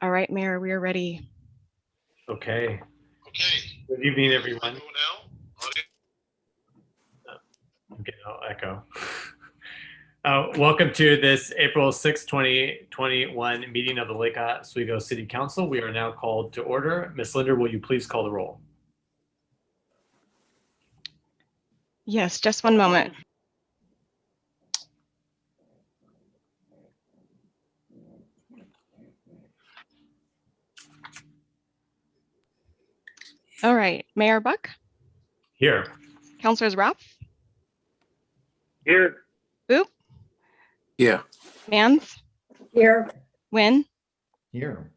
All right, Mayor, we are ready. Okay. Okay. Good evening, everyone. Now. Okay, I'll echo. Welcome to this April 6, 2021 meeting of the Lake Oswego City Council. We are now called to order. Ms. Linder, will you please call the roll? Yes, just one moment. All right, Mayor Buck. Here. Councilors Ralph. Here. Boop. Yeah. Mans. Here. Wynn. Here.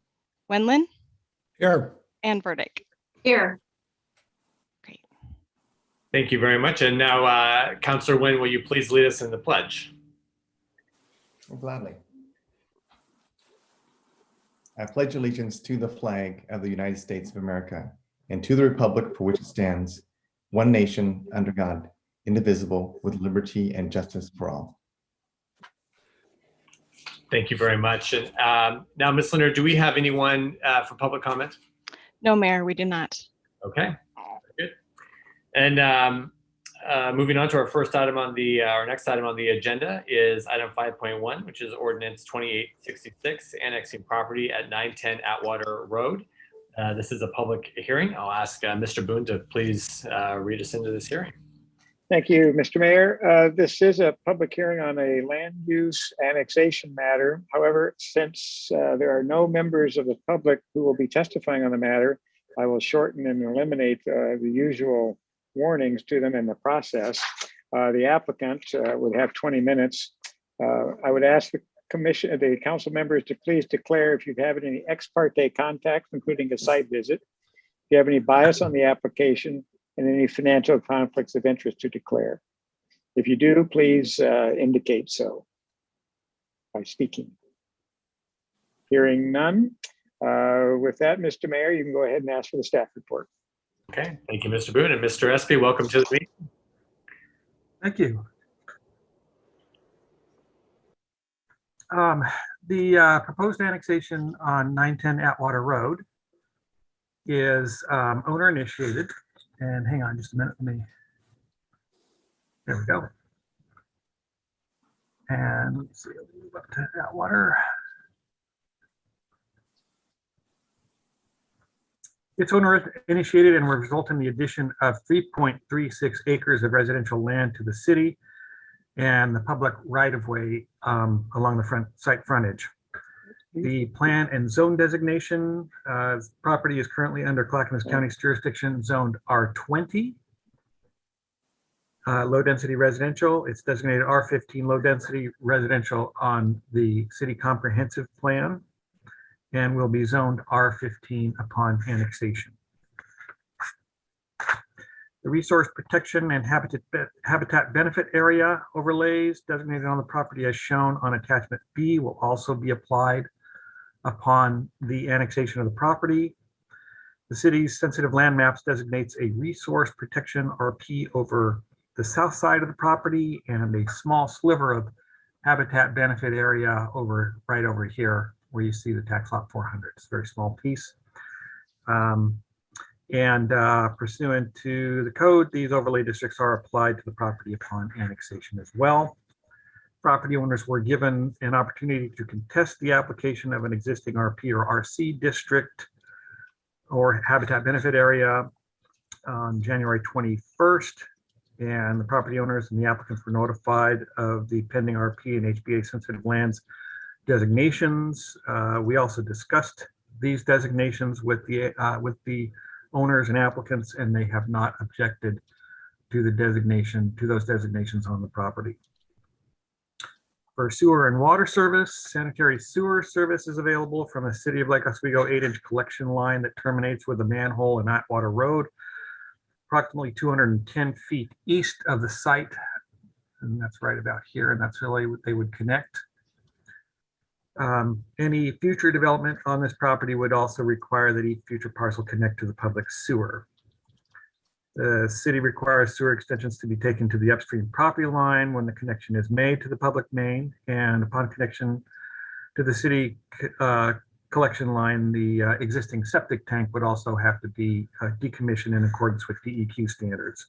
Wendland. Here. And Burdick. Here. Great. Thank you very much. And now, Councilor Wynn, will you please lead us in the pledge? Well, gladly. I pledge allegiance to the flag of the United States of America and to the republic for which it stands, one nation under God, indivisible, with liberty and justice for all. Thank you very much. And now, Ms. Linder, do we have anyone for public comment? No, Mayor, we do not. Okay, good. And moving on to our first item on the, our next item on the agenda is item 5.1, which is ordinance 2866, annexing property at 910 Atwater Road. This is a public hearing. I'll ask Mr. Boone to please read us into this hearing. Thank you, Mr. Mayor. This is a public hearing on a land use annexation matter. However, since there are no members of the public who will be testifying on the matter, I will shorten and eliminate the usual warnings to them in the process. The applicant would have 20 minutes. I would ask the council members to please declare if you've had any ex parte contacts, including a site visit, if you have any bias on the application, and any financial conflicts of interest to declare. If you do, please indicate so by speaking. Hearing none. With that, Mr. Mayor, you can go ahead and ask for the staff report. Okay, thank you, Mr. Boone. And Mr. Espy, welcome to the meeting. Thank you. The proposed annexation on 910 Atwater Road is owner initiated. And hang on just a minute, there we go. And let's see, I'll move up to Atwater. It's owner initiated and will result in the addition of 3.36 acres of residential land to the city and the public right-of-way along the front site frontage. The plan and zone designation, property is currently under Clackamas County's jurisdiction, zoned R20, low density residential. It's designated R15 low density residential on the city comprehensive plan and will be zoned R15 upon annexation. The resource protection and habitat benefit area overlays designated on the property as shown on attachment B will also be applied upon the annexation of the property. The city's sensitive land maps designates a resource protection RP over the south side of the property and a small sliver of habitat benefit area right over here where you see the tax lot 400. It's a very small piece. Pursuant to the code, these overlay districts are applied to the property upon annexation as well. Property owners were given an opportunity to contest the application of an existing RP or RC district or habitat benefit area on January 21st. And the property owners and the applicants were notified of the pending RP and HBA sensitive lands designations. We also discussed these designations with the owners and applicants, and they have not objected to the designation, to those designations on the property. For sewer and water service, sanitary sewer service is available from the City of Lake Oswego 8-inch collection line that terminates with a manhole in Atwater Road, approximately 210 feet east of the site. And that's right about here, and that's really what they would connect. Any future development on this property would also require that each future parcel connect to the public sewer. The city requires sewer extensions to be taken to the upstream property line when the connection is made to the public main, and upon connection to the city collection line, the existing septic tank would also have to be decommissioned in accordance with DEQ standards.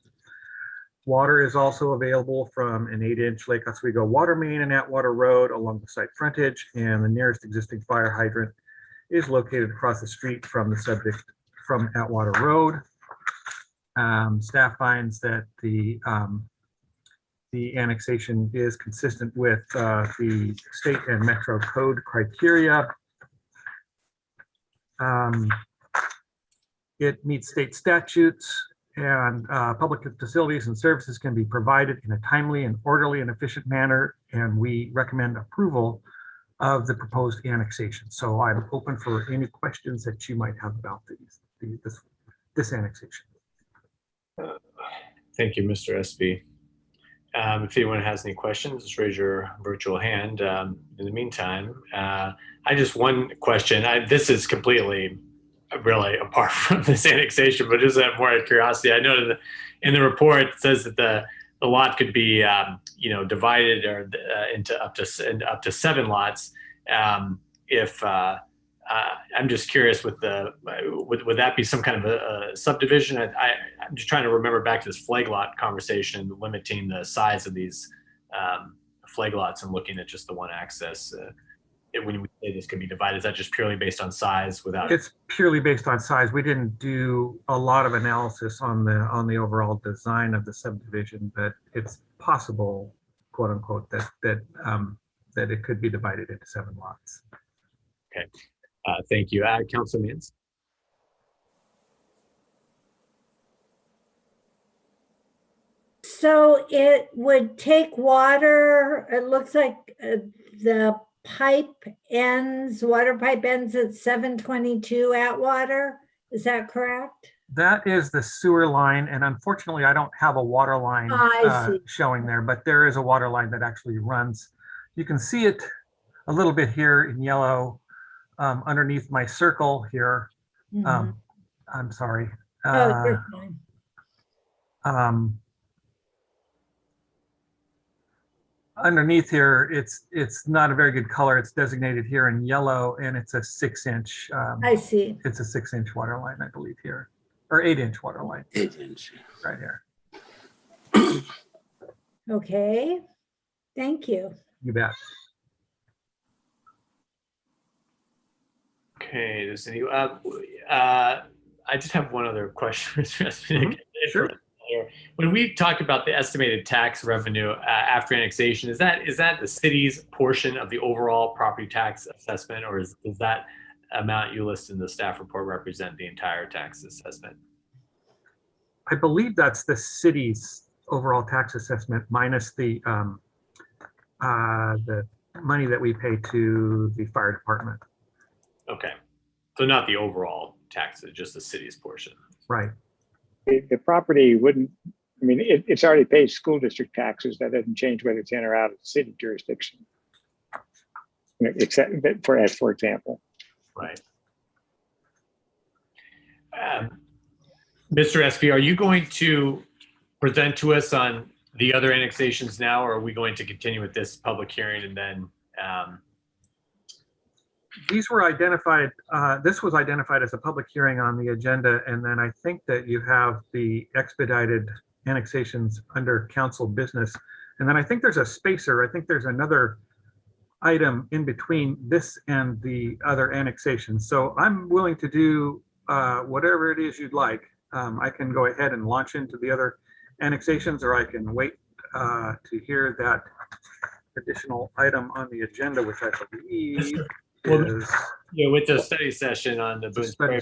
Water is also available from an 8-inch Lake Oswego water main and Atwater Road along the site frontage, and the nearest existing fire hydrant is located across the street from the subject from Atwater Road. Staff finds that the annexation is consistent with the state and metro code criteria. It meets state statutes, and public facilities and services can be provided in a timely and orderly and efficient manner, and we recommend approval of the proposed annexation. So I'm open for any questions that you might have about this annexation. Thank you, Mr. Espy. If anyone has any questions, just raise your virtual hand. In the meantime, I just one question. This is completely really apart from this annexation, but just more out of curiosity. I know that in the report it says that the lot could be divided or into up to 7 lots. I'm just curious would that be some kind of a subdivision? I'm just trying to remember back to this flag lot conversation, limiting the size of these flag lots and looking at just the one access. When we say this could be divided, is that just purely based on size without? It's purely based on size. We didn't do a lot of analysis on the overall design of the subdivision, but it's possible, quote unquote, that it could be divided into 7 lots. Okay, thank you. Councilor Means. So it would take water, it looks like the water pipe ends at 722 Atwater. Is that correct? That is the sewer line, and unfortunately I don't have a water line showing there, but there is a water line that actually runs. You can see it a little bit here in yellow underneath my circle here. Mhm. I'm sorry. Oh, you're fine. Underneath here, it's not a very good color. It's designated here in yellow, and it's a 6-inch. I see. It's a 6-inch water line, I believe here, or 8-inch water line. 8-inch. Right here. Okay. Thank you. You bet. Okay, does any? I just have one other question. Sure. When we talk about the estimated tax revenue after annexation, is that the city's portion of the overall property tax assessment, or does that amount you list in the staff report represent the entire tax assessment? I believe that's the city's overall tax assessment minus the money that we pay to the fire department. Okay, so not the overall taxes, just the city's portion. Right. The property wouldn't, I mean, it's already paid school district taxes. That doesn't change whether it's in or out of the city jurisdiction. Except for example. Right. Mr. Espy, are you going to present to us on the other annexations now, or are we going to continue with this public hearing and then? These were identified, this was identified as a public hearing on the agenda, and then I think that you have the expedited annexations under council business. And then I think there's a spacer. I think there's another item in between this and the other annexations. So I'm willing to do whatever it is you'd like. I can go ahead and launch into the other annexations, or I can wait to hear that additional item on the agenda, which I believe is, with the study session on the Boones Ferry.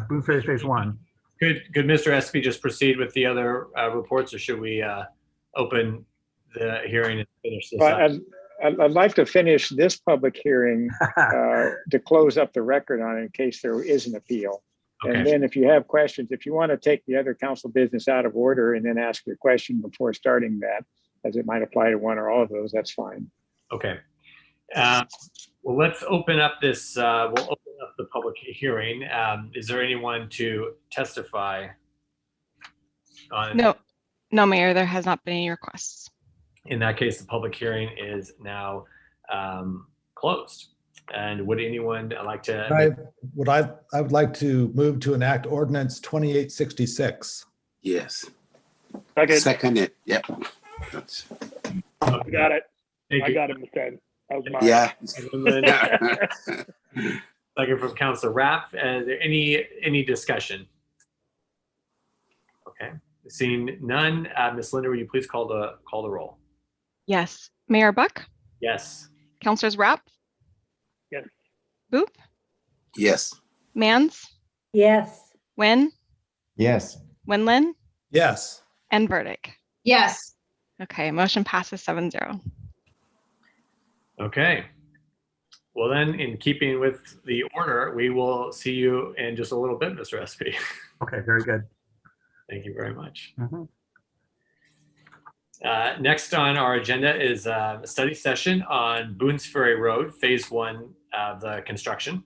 Boones Ferry Phase 1. Could Mr. Espy just proceed with the other reports, or should we open the hearing and finish this up? I'd like to finish this public hearing to close up the record on it in case there is an appeal. Okay. And then if you have questions, if you want to take the other council business out of order and then ask your question before starting that, as it might apply to one or all of those, that's fine. Okay. Well, let's open up this, we'll open up the public hearing. Is there anyone to testify on? No, Mayor, there has not been any requests. In that case, the public hearing is now closed. And would anyone like to? I would like to move to enact ordinance 2866. Yes. Second, Second it. Yep. That's, I got it. Thank I you. got it, Mr. That was mine. yeah. Second from Councilor Rapp. Is there any discussion? Okay, seeing none. Ms. Linda, will you please call the roll? Yes. Mayor Buck, Yes. Councilors Rapp, Yes. Boop, Yes. Mans, yes, Nguyen, Yes. Winlin, Yes. and Burdick. Yes. Okay, motion passes 7-0. Okay. Well then, in keeping with the order, we will see you in just a little bit, Mr. SP. Okay, very good. Thank you very much. Mhm. Next on our agenda is a study session on Boone's Ferry Road, Phase 1 of the construction.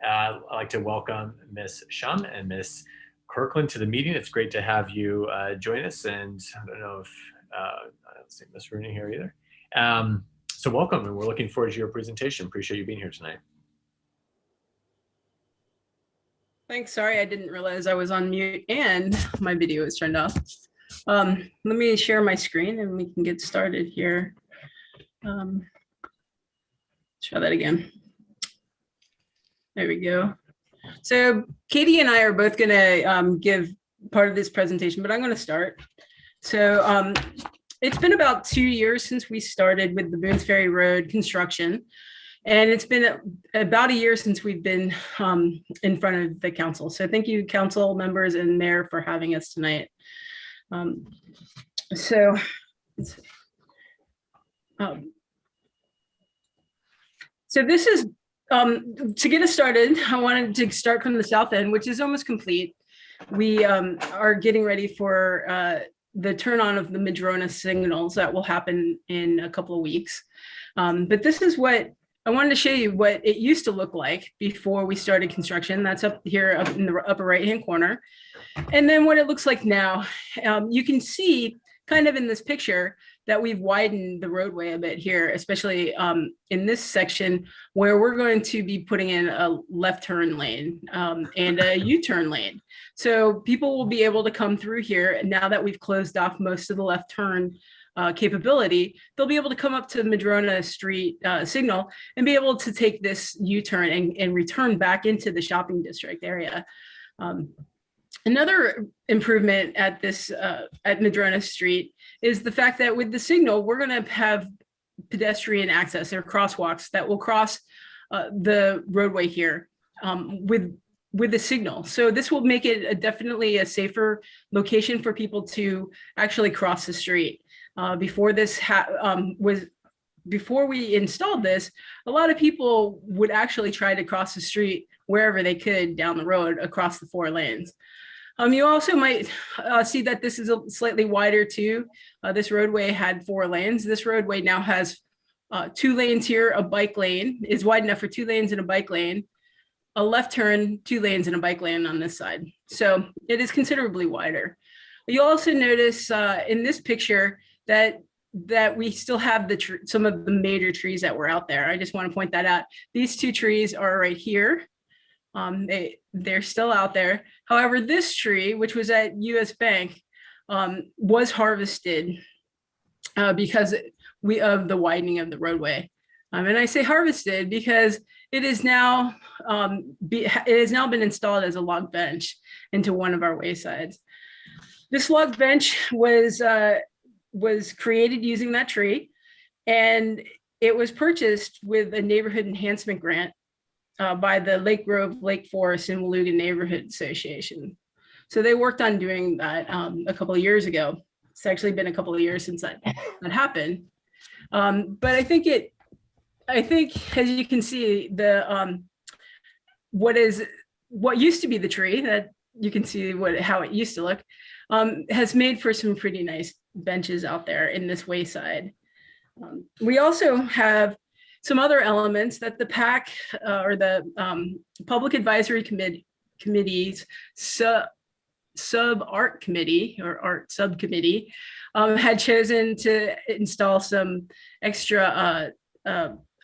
I'd like to welcome Ms. Shum and Ms. Kirkland to the meeting. It's great to have you join us. And I don't know if, I don't see Ms. Rooney here either. So welcome, and we're looking forward to your presentation. Appreciate you being here tonight. Thanks. Sorry, I didn't realize I was on mute and my video is turned off. Let me share my screen and we can get started here. Try that again. There we go. So Katie and I are both going to give part of this presentation, but I'm going to start. So it's been about 2 years since we started with the Boone's Ferry Road construction. And it's been about a year since we've been in front of the council. So thank you, council members and mayor, for having us tonight. So this is, to get us started, I wanted to start from the south end, which is almost complete. We are getting ready for the turn on of the Madrona signals that will happen in a couple of weeks. But this is what I wanted to show you, what it used to look like before we started construction. That's up here up in the upper right-hand corner. And then what it looks like now. You can see kind of in this picture that we've widened the roadway a bit here, especially in this section where we're going to be putting in a left turn lane and a U-turn lane. So people will be able to come through here. And now that we've closed off most of the left turn capability, they'll be able to come up to Madrona Street signal and be able to take this U-turn and return back into the shopping district area. Another improvement at this at Madrona Street is the fact that with the signal, we're going to have pedestrian access or crosswalks that will cross the roadway here with the signal. So this will make it definitely a safer location for people to actually cross the street. Before we installed this, a lot of people would actually try to cross the street wherever they could down the road across the 4 lanes. You also might see that this is a slightly wider too. This roadway had 4 lanes. This roadway now has 2 lanes here. A bike lane is wide enough for 2 lanes and a bike lane, a left turn, 2 lanes and a bike lane on this side. So it is considerably wider. You'll also notice in this picture that we still have some of the major trees that were out there. I just want to point that out. These 2 trees are right here. They're still out there. However, this tree, which was at US Bank, was harvested because of the widening of the roadway. And I say harvested because it is now been installed as a log bench into one of our waysides. This log bench was created using that tree, and it was purchased with a neighborhood enhancement grant by the Lake Grove, Lake Forest, and Waluga Neighborhood Association. So they worked on doing that a couple of years ago. It's actually been a couple of years since that happened. But I think as you can see, what used to be the tree, that you can see how it used to look, has made for some pretty nice benches out there in this wayside. We also have some other elements that the PAC or the Public Advisory Committee's sub-art committee or art subcommittee had chosen to install some extra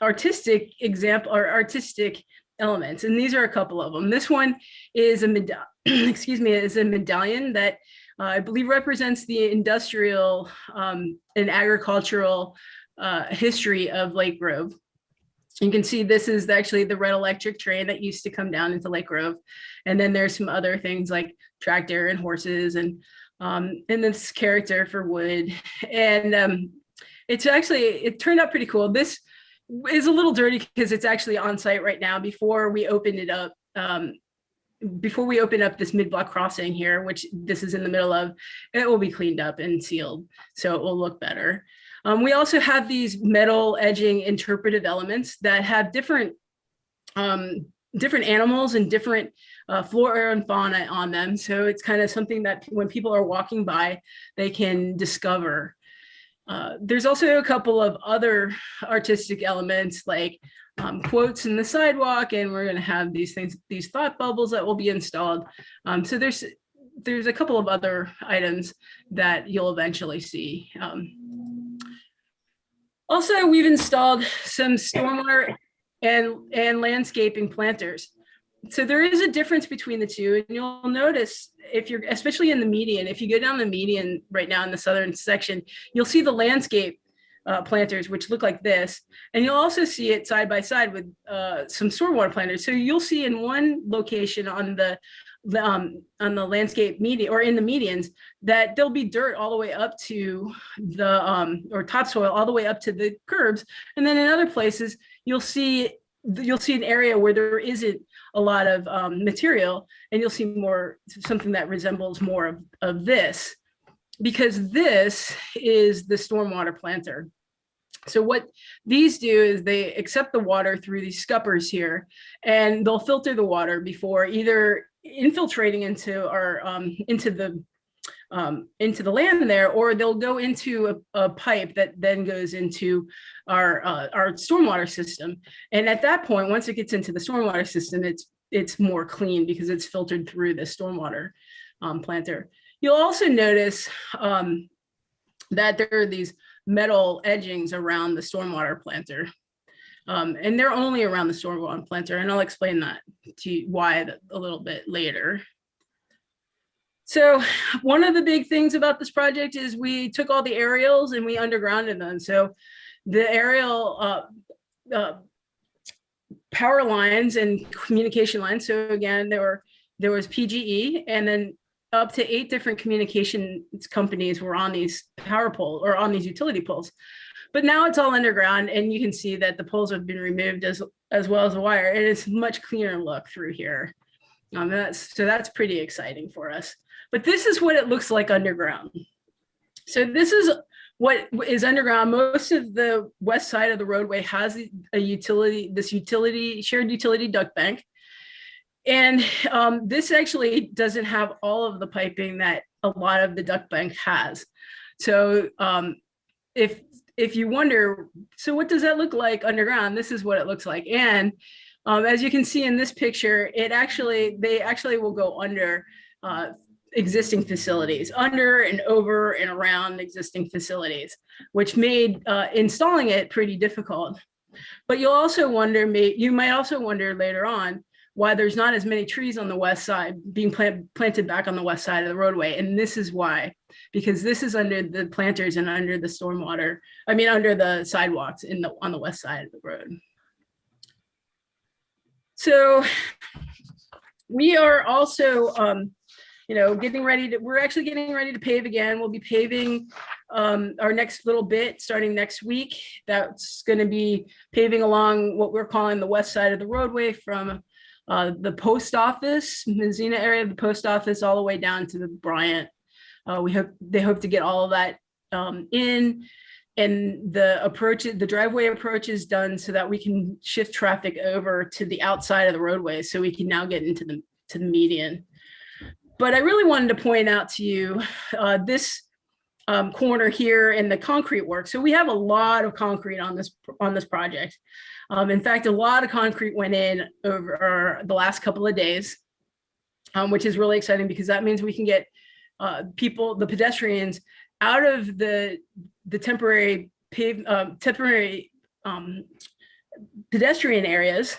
artistic example or artistic elements, and these are a couple of them. This one is a medallion that I believe represents the industrial and agricultural history of Lake Grove. You can see this is actually the red electric train that used to come down into Lake Grove. And then there's some other things like tractor and horses and this character for wood. And it turned out pretty cool. This is a little dirty because it's actually on site right now before we opened it up. Before we open up this mid-block crossing here, which this is in the middle of, it will be cleaned up and sealed, so it will look better. We also have these metal edging interpretive elements that have different animals and different flora and fauna on them. So it's kind of something that when people are walking by, they can discover. There's also a couple of other artistic elements like quotes in the sidewalk, and we're going to have these things, these thought bubbles that will be installed. So there's a couple of other items that you'll eventually see. Also, we've installed some stormwater and landscaping planters. So there is a difference between the two, and you'll notice if you're, especially in the median, if you go down the median right now in the southern section, you'll see the landscape planters, which look like this, and you'll also see it side by side with some stormwater planters. So you'll see in one location on the landscape median or in the medians that there'll be dirt all the way up to the or topsoil all the way up to the curbs, and then in other places you'll see an area where there isn't a lot of material, and you'll see more something that resembles more of this, because this is the stormwater planter. So what these do is they accept the water through these scuppers here, and they'll filter the water before either infiltrating into our into the land there, or they'll go into a pipe that then goes into our stormwater system. And at that point, once it gets into the stormwater system, it's more clean because it's filtered through the stormwater planter. You'll also notice that there are these metal edgings around the stormwater planter. And they're only around the stormwater planter, and I'll explain that to you why a little bit later. So one of the big things about this project is we took all the aerials and we undergrounded them. So the aerial power lines and communication lines. So again, there was PGE, and then up to 8 different communications companies were on these power poles or on these utility poles. But now it's all underground, and you can see that the poles have been removed as well as the wire, and it's much cleaner look through here. So that's pretty exciting for us. But this is what it looks like underground. So this is what is underground. Most of the west side of the roadway has this shared utility duct bank. And this actually doesn't have all of the piping that a lot of the duct bank has. So if you wonder, so what does that look like underground? This is what it looks like. And as you can see in this picture, they actually will go under existing facilities, under and over and around existing facilities, which made installing it pretty difficult. But you might also wonder later on why there's not as many trees on the west side being planted back on the west side of the roadway. And this is why, because this is under the planters and under the stormwater, under the sidewalks on the west side of the road. So we are also, we're actually getting ready to pave again. We'll be paving our next little bit starting next week. That's going to be paving along what we're calling the west side of the roadway from the post office, Mazzina area of the post office, all the way down to the Bryant. They hope to get all of that in, and the driveway approach is done so that we can shift traffic over to the outside of the roadway, so we can now get into the median. But I really wanted to point out to you this corner here and the concrete work. So we have a lot of concrete on this project. In fact, a lot of concrete went in over the last couple of days, which is really exciting because that means we can get the pedestrians out of the temporary pedestrian areas,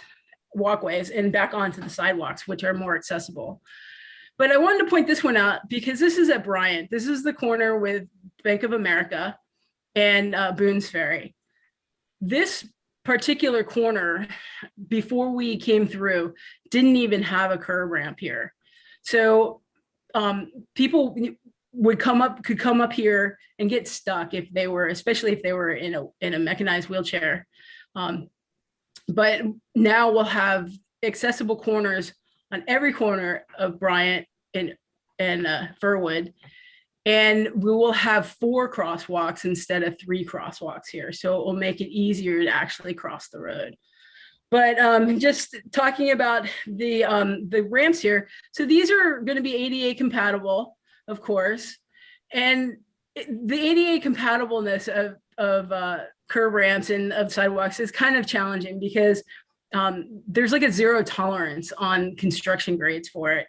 walkways, and back onto the sidewalks, which are more accessible. But I wanted to point this one out because this is at Bryant. This is the corner with Bank of America and Boone's Ferry. This particular corner, before we came through, didn't even have a curb ramp here. So people could come up here and get stuck if they were, especially if they were in a mechanized wheelchair. But now we'll have accessible corners on every corner of Bryant and Furwood. And we will have 4 crosswalks instead of 3 crosswalks here. So it will make it easier to actually cross the road. But just talking about the ramps here. So these are going to be ADA compatible, of course. And the ADA compatibleness of curb ramps and of sidewalks is kind of challenging because there's like a 0 tolerance on construction grades for it.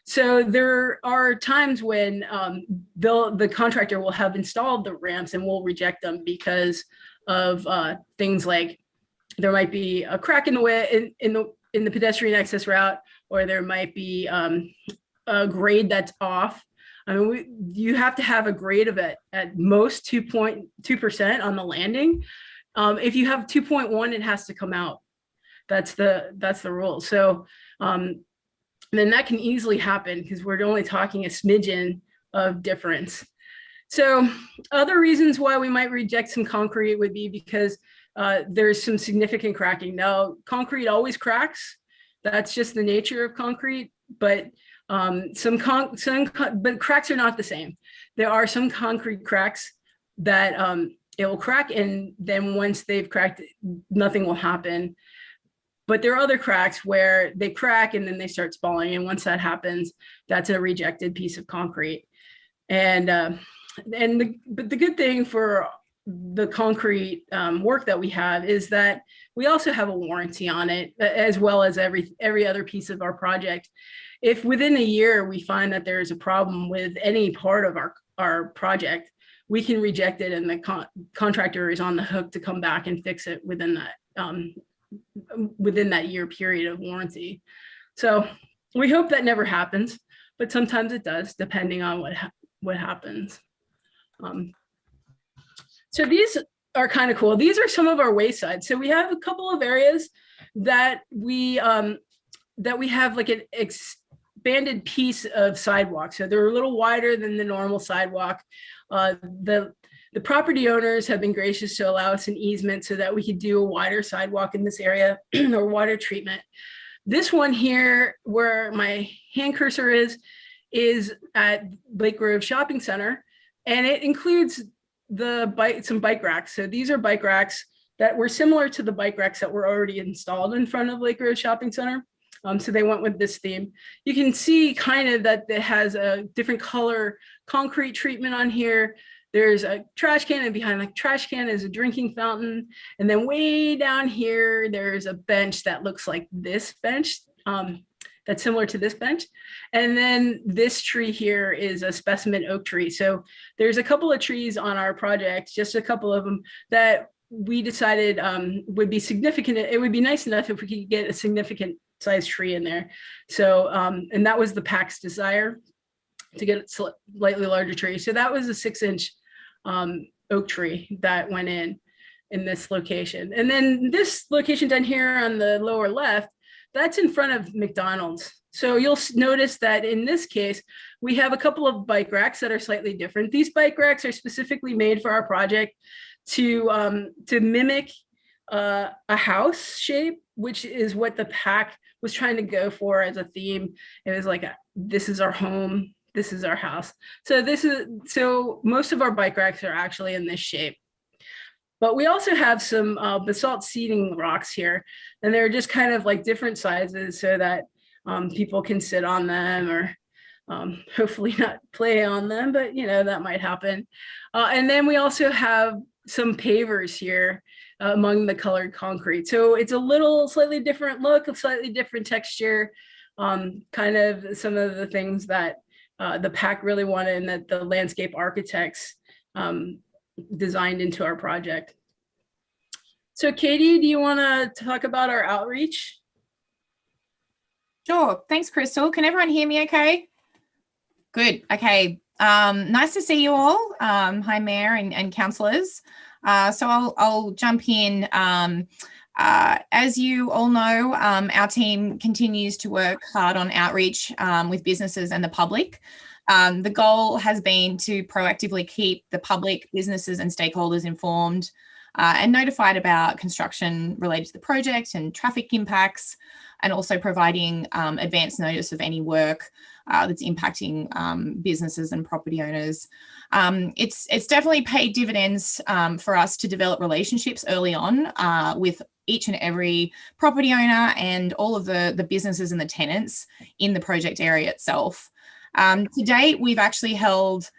So there are times when the contractor will have installed the ramps and we'll reject them because of things like there might be a crack in the way in the pedestrian access route, or there might be a grade that's off. I mean, you have to have a grade of at most 2.2% on the landing. If you have 2.1, it has to come out. That's the rule. So then that can easily happen because we're only talking a smidgen of difference. So other reasons why we might reject some concrete would be because there's some significant cracking. Now, concrete always cracks. That's just the nature of concrete, but but cracks are not the same. There are some concrete cracks that it will crack, and then once they've cracked, nothing will happen. But there are other cracks where they crack and then they start spalling, and once that happens, that's a rejected piece of concrete. But the good thing for the concrete work that we have is that we also have a warranty on it, as well as every other piece of our project. If within a year we find that there is a problem with any part of our project, we can reject it, and the contractor is on the hook to come back and fix it within that year period of warranty. So we hope that never happens, but sometimes it does, depending on what happens. So these are kind of cool. These are some of our wayside. So we have a couple of areas that we have like an expanded piece of sidewalk. So they're a little wider than the normal sidewalk. The property owners have been gracious to allow us an easement so that we could do a wider sidewalk in this area or water treatment. This one here, where my hand cursor is at Lake Grove Shopping Center, and it includes some bike racks. So these are bike racks that were similar to the bike racks that were already installed in front of Lake Grove Shopping Center. So they went with this theme. You can see kind of that it has a different color concrete treatment on here. There's a trash can, and behind the trash can is a drinking fountain. And then way down here, there's a bench that looks like this bench, that's similar to this bench. And then this tree here is a specimen oak tree. So there's a couple of trees on our project, just a couple of them, that we decided would be significant. It would be nice enough if we could get a significant size tree in there. So, and that was the PAC's desire, to get a slightly larger tree. So that was a 6-inch oak tree that went in this location. And then this location down here on the lower left, that's in front of McDonald's. So you'll notice that in this case, we have a couple of bike racks that are slightly different. These bike racks are specifically made for our project to mimic a house shape, which is what the PAC was trying to go for as a theme. It was like, this is our home, this is our house. So most of our bike racks are actually in this shape. But we also have some basalt seating rocks here, and they're just kind of like different sizes so that people can sit on them, or hopefully not play on them, but that might happen. And then we also have some pavers here among the colored concrete. So it's a little slightly different look, a slightly different texture, kind of some of the things that the PAC really wanted and that the landscape architects designed into our project. So Katie, do you want to talk about our outreach? Sure. Thanks, Crystal. Can everyone hear me okay? Good. Okay. Nice to see you all. Hi, Mayor and councillors. So I'll jump in. As you all know, our team continues to work hard on outreach with businesses and the public. The goal has been to proactively keep the public, businesses and stakeholders informed and notified about construction related to the project and traffic impacts, and also providing advance notice of any work that's impacting businesses and property owners. It's definitely paid dividends for us to develop relationships early on with each and every property owner and all of the businesses and the tenants in the project area itself. To date, we've actually held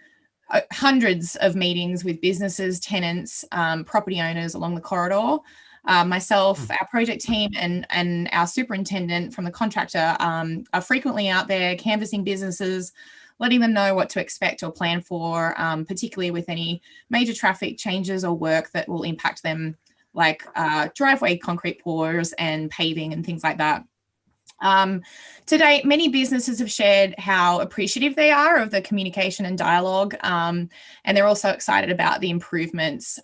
hundreds of meetings with businesses, tenants, property owners along the corridor. Myself, our project team and our superintendent from the contractor are frequently out there canvassing businesses, letting them know what to expect or plan for, particularly with any major traffic changes or work that will impact them, like driveway concrete pours and paving and things like that. To date, many businesses have shared how appreciative they are of the communication and dialogue, and they're also excited about the improvements.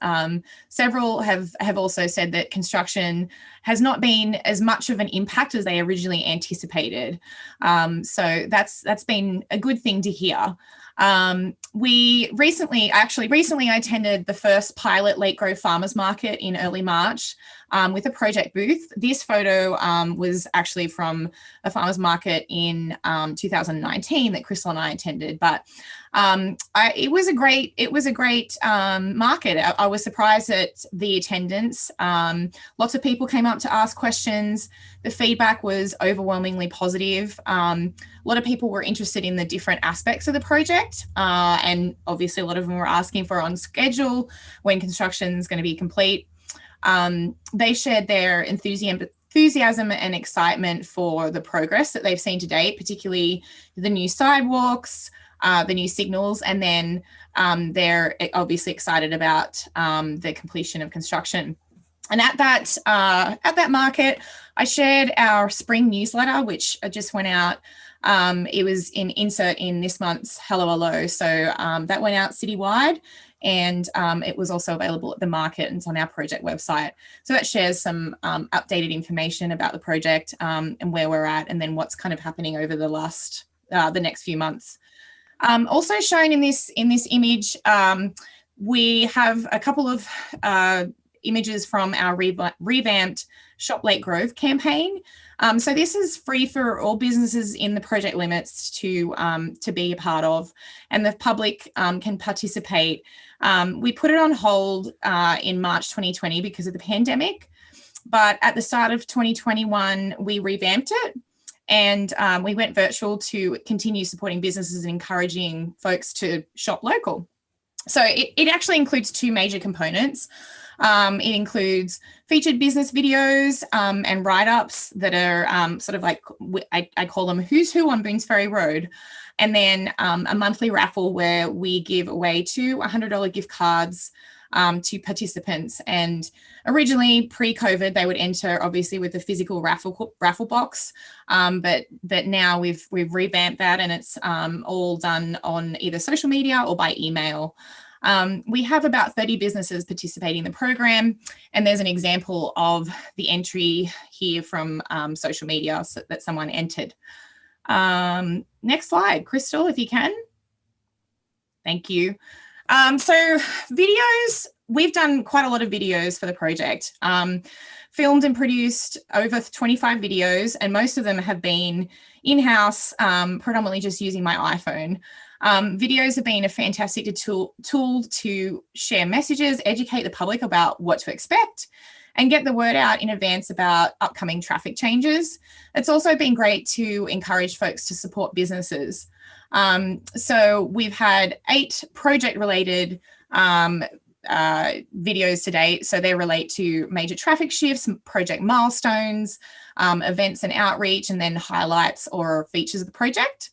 Several have also said that construction has not been as much of an impact as they originally anticipated. So that's been a good thing to hear. We recently I attended the first pilot Lake Grove Farmers Market in early March with a project booth. This photo was actually from a farmers market in 2019 that Crystal and I attended, but it was a great market. I was surprised at the attendance. Lots of people came up to ask questions. The feedback was overwhelmingly positive. A lot of people were interested in the different aspects of the project, and obviously a lot of them were asking for on schedule, when construction is going to be complete. They shared their enthusiasm and excitement for the progress that they've seen to date, particularly the new sidewalks, the new signals, and then they're obviously excited about the completion of construction. And at that market, I shared our spring newsletter, which just went out. It was an insert in this month's Hello Hello. So that went out citywide, and it was also available at the market, and it's on our project website. So that shares some updated information about the project and where we're at, and then what's kind of happening over the next few months. Also shown in this image, we have a couple of images from our revamped Shop Lake Grove campaign. So this is free for all businesses in the project limits to be a part of, and the public can participate. We put it on hold in March 2020 because of the pandemic, but at the start of 2021, we revamped it, and we went virtual to continue supporting businesses and encouraging folks to shop local. So it actually includes two major components. It includes featured business videos and write-ups that are sort of like, I call them Who's Who on Boones Ferry Road. And then a monthly raffle where we give away two $100 gift cards to participants. And originally, pre-COVID, they would enter obviously with a physical raffle box, but now we've revamped that, and it's all done on either social media or by email. We have about 30 businesses participating in the program, and there's an example of the entry here from social media that someone entered. Next slide, Crystal, if you can. Thank you. So videos, we've done quite a lot of videos for the project. Filmed and produced over 25 videos, and most of them have been in-house, predominantly just using my iPhone. Videos have been a fantastic tool to share messages, educate the public about what to expect, and get the word out in advance about upcoming traffic changes. It's also been great to encourage folks to support businesses. So we've had 8 project-related videos to date. So they relate to major traffic shifts, project milestones, events and outreach, and then highlights or features of the project.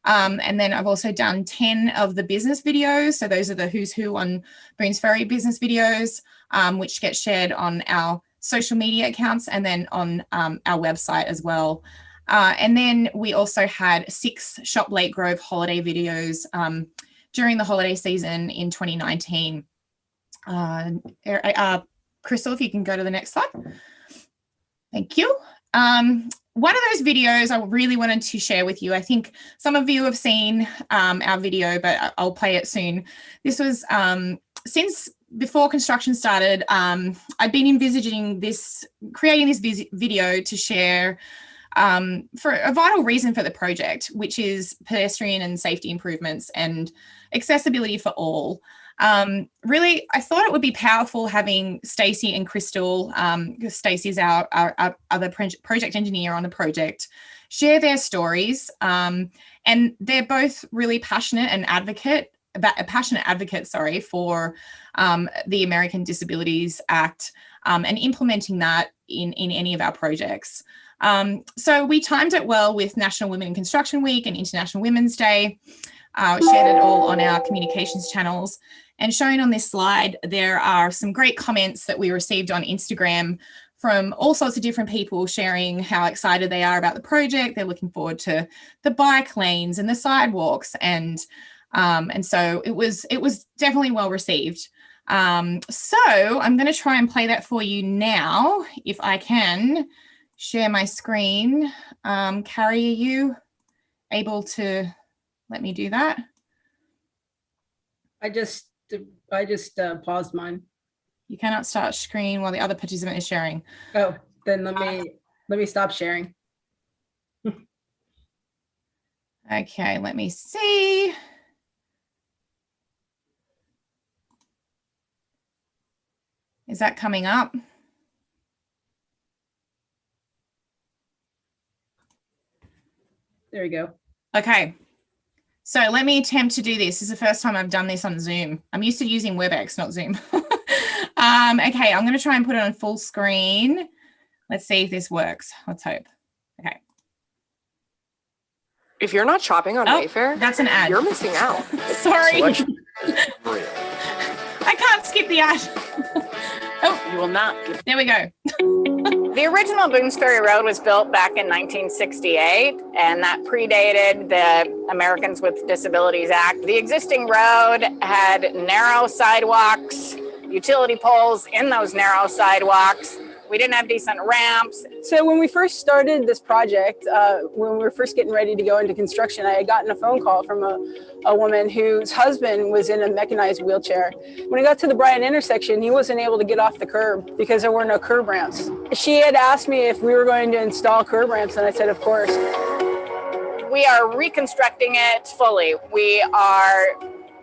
And then I've also done 10 of the business videos. So those are the Who's Who on Boones Ferry business videos, which get shared on our social media accounts and then on our website as well. And then we also had 6 Shop Lake Grove holiday videos during the holiday season in 2019. Crystal, if you can go to the next slide. Thank you. One of those videos I really wanted to share with you. I think some of you have seen our video, but I'll play it soon. This was since before construction started, I'd been envisaging creating this video to share for a vital reason for the project, which is pedestrian and safety improvements and accessibility for all. Really, I thought it would be powerful having Stacey and Crystal, because Stacey's our other project engineer on the project, share their stories. And they're both really passionate advocates for the American Disabilities Act and implementing that in any of our projects. So we timed it well with National Women in Construction Week and International Women's Day. Shared it all on our communications channels. And shown on this slide, there are some great comments that we received on Instagram from all sorts of different people sharing how excited they are about the project. They're looking forward to the bike lanes and the sidewalks. And so it was definitely well received. So I'm going to try and play that for you now, if I can share my screen. Carrie, are you able to let me do that? I just paused mine. You cannot start screen while the other participant is sharing. Oh, then let me stop sharing. Okay, let me see. Is that coming up? There we go. Okay. So let me attempt to do this. This is the first time I've done this on Zoom. I'm used to using WebEx, not Zoom. Okay, I'm going to try and put it on full screen. Let's see if this works. Let's hope. Okay. If you're not shopping on Wayfair, that's an ad. You're missing out. Sorry. I can't skip the ad. Oh, you will not. There we go. The original Boones Ferry Road was built back in 1968, and that predated the Americans with Disabilities Act. The existing road had narrow sidewalks, utility poles in those narrow sidewalks. We didn't have decent ramps. So when we first started this project, when we were first getting ready to go into construction, I had gotten a phone call from a woman whose husband was in a mechanized wheelchair. When he got to the Bryan intersection, he wasn't able to get off the curb because there were no curb ramps. She had asked me if we were going to install curb ramps, and I said, of course. We are reconstructing it fully. We are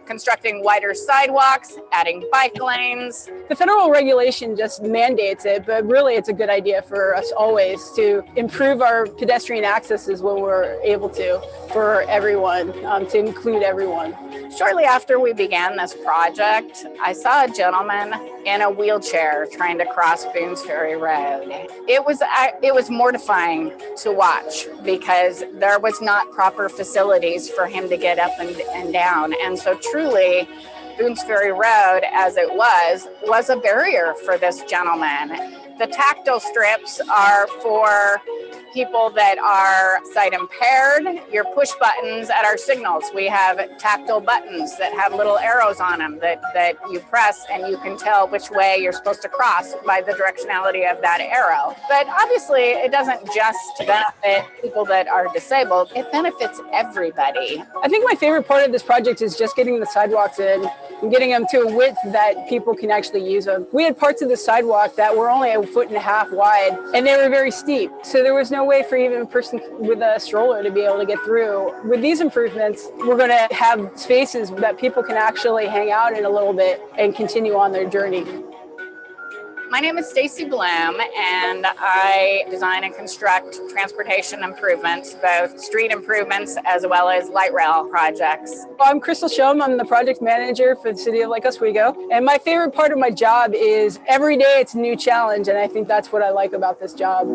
constructing wider sidewalks, adding bike lanes. The federal regulation just mandates it, but really it's a good idea for us always to improve our pedestrian accesses when we're able to, for everyone, to include everyone. Shortly after we began this project, I saw a gentleman in a wheelchair trying to cross Boones Ferry Road. It was mortifying to watch because there was not proper facilities for him to get up and down. And so truly, Boones Ferry Road, as it was a barrier for this gentleman. The tactile strips are for people that are sight impaired. Your push buttons at our signals, we have tactile buttons that have little arrows on them that you press and you can tell which way you're supposed to cross by the directionality of that arrow. But obviously it doesn't just benefit people that are disabled, it benefits everybody. I think my favorite part of this project is just getting the sidewalks in and getting them to a width that people can actually use them. We had parts of the sidewalk that were only 1.5 feet wide and they were very steep. So there was no way for even a person with a stroller to be able to get through. With these improvements, we're going to have spaces that people can actually hang out in a little bit and continue on their journey. My name is Stacy Bloom, and I design and construct transportation improvements, both street improvements as well as light rail projects. I'm Crystal Shum. I'm the project manager for the city of Lake Oswego. And my favorite part of my job is every day it's a new challenge, and I think that's what I like about this job.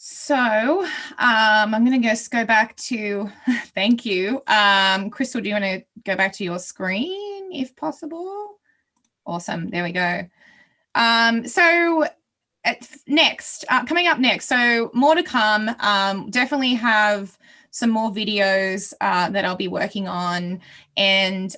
So I'm going to just go back to, thank you. Crystal, do you want to go back to your screen? sharing if possible. Awesome. There we go. Coming up next, so more to come. Definitely have some more videos that I'll be working on, and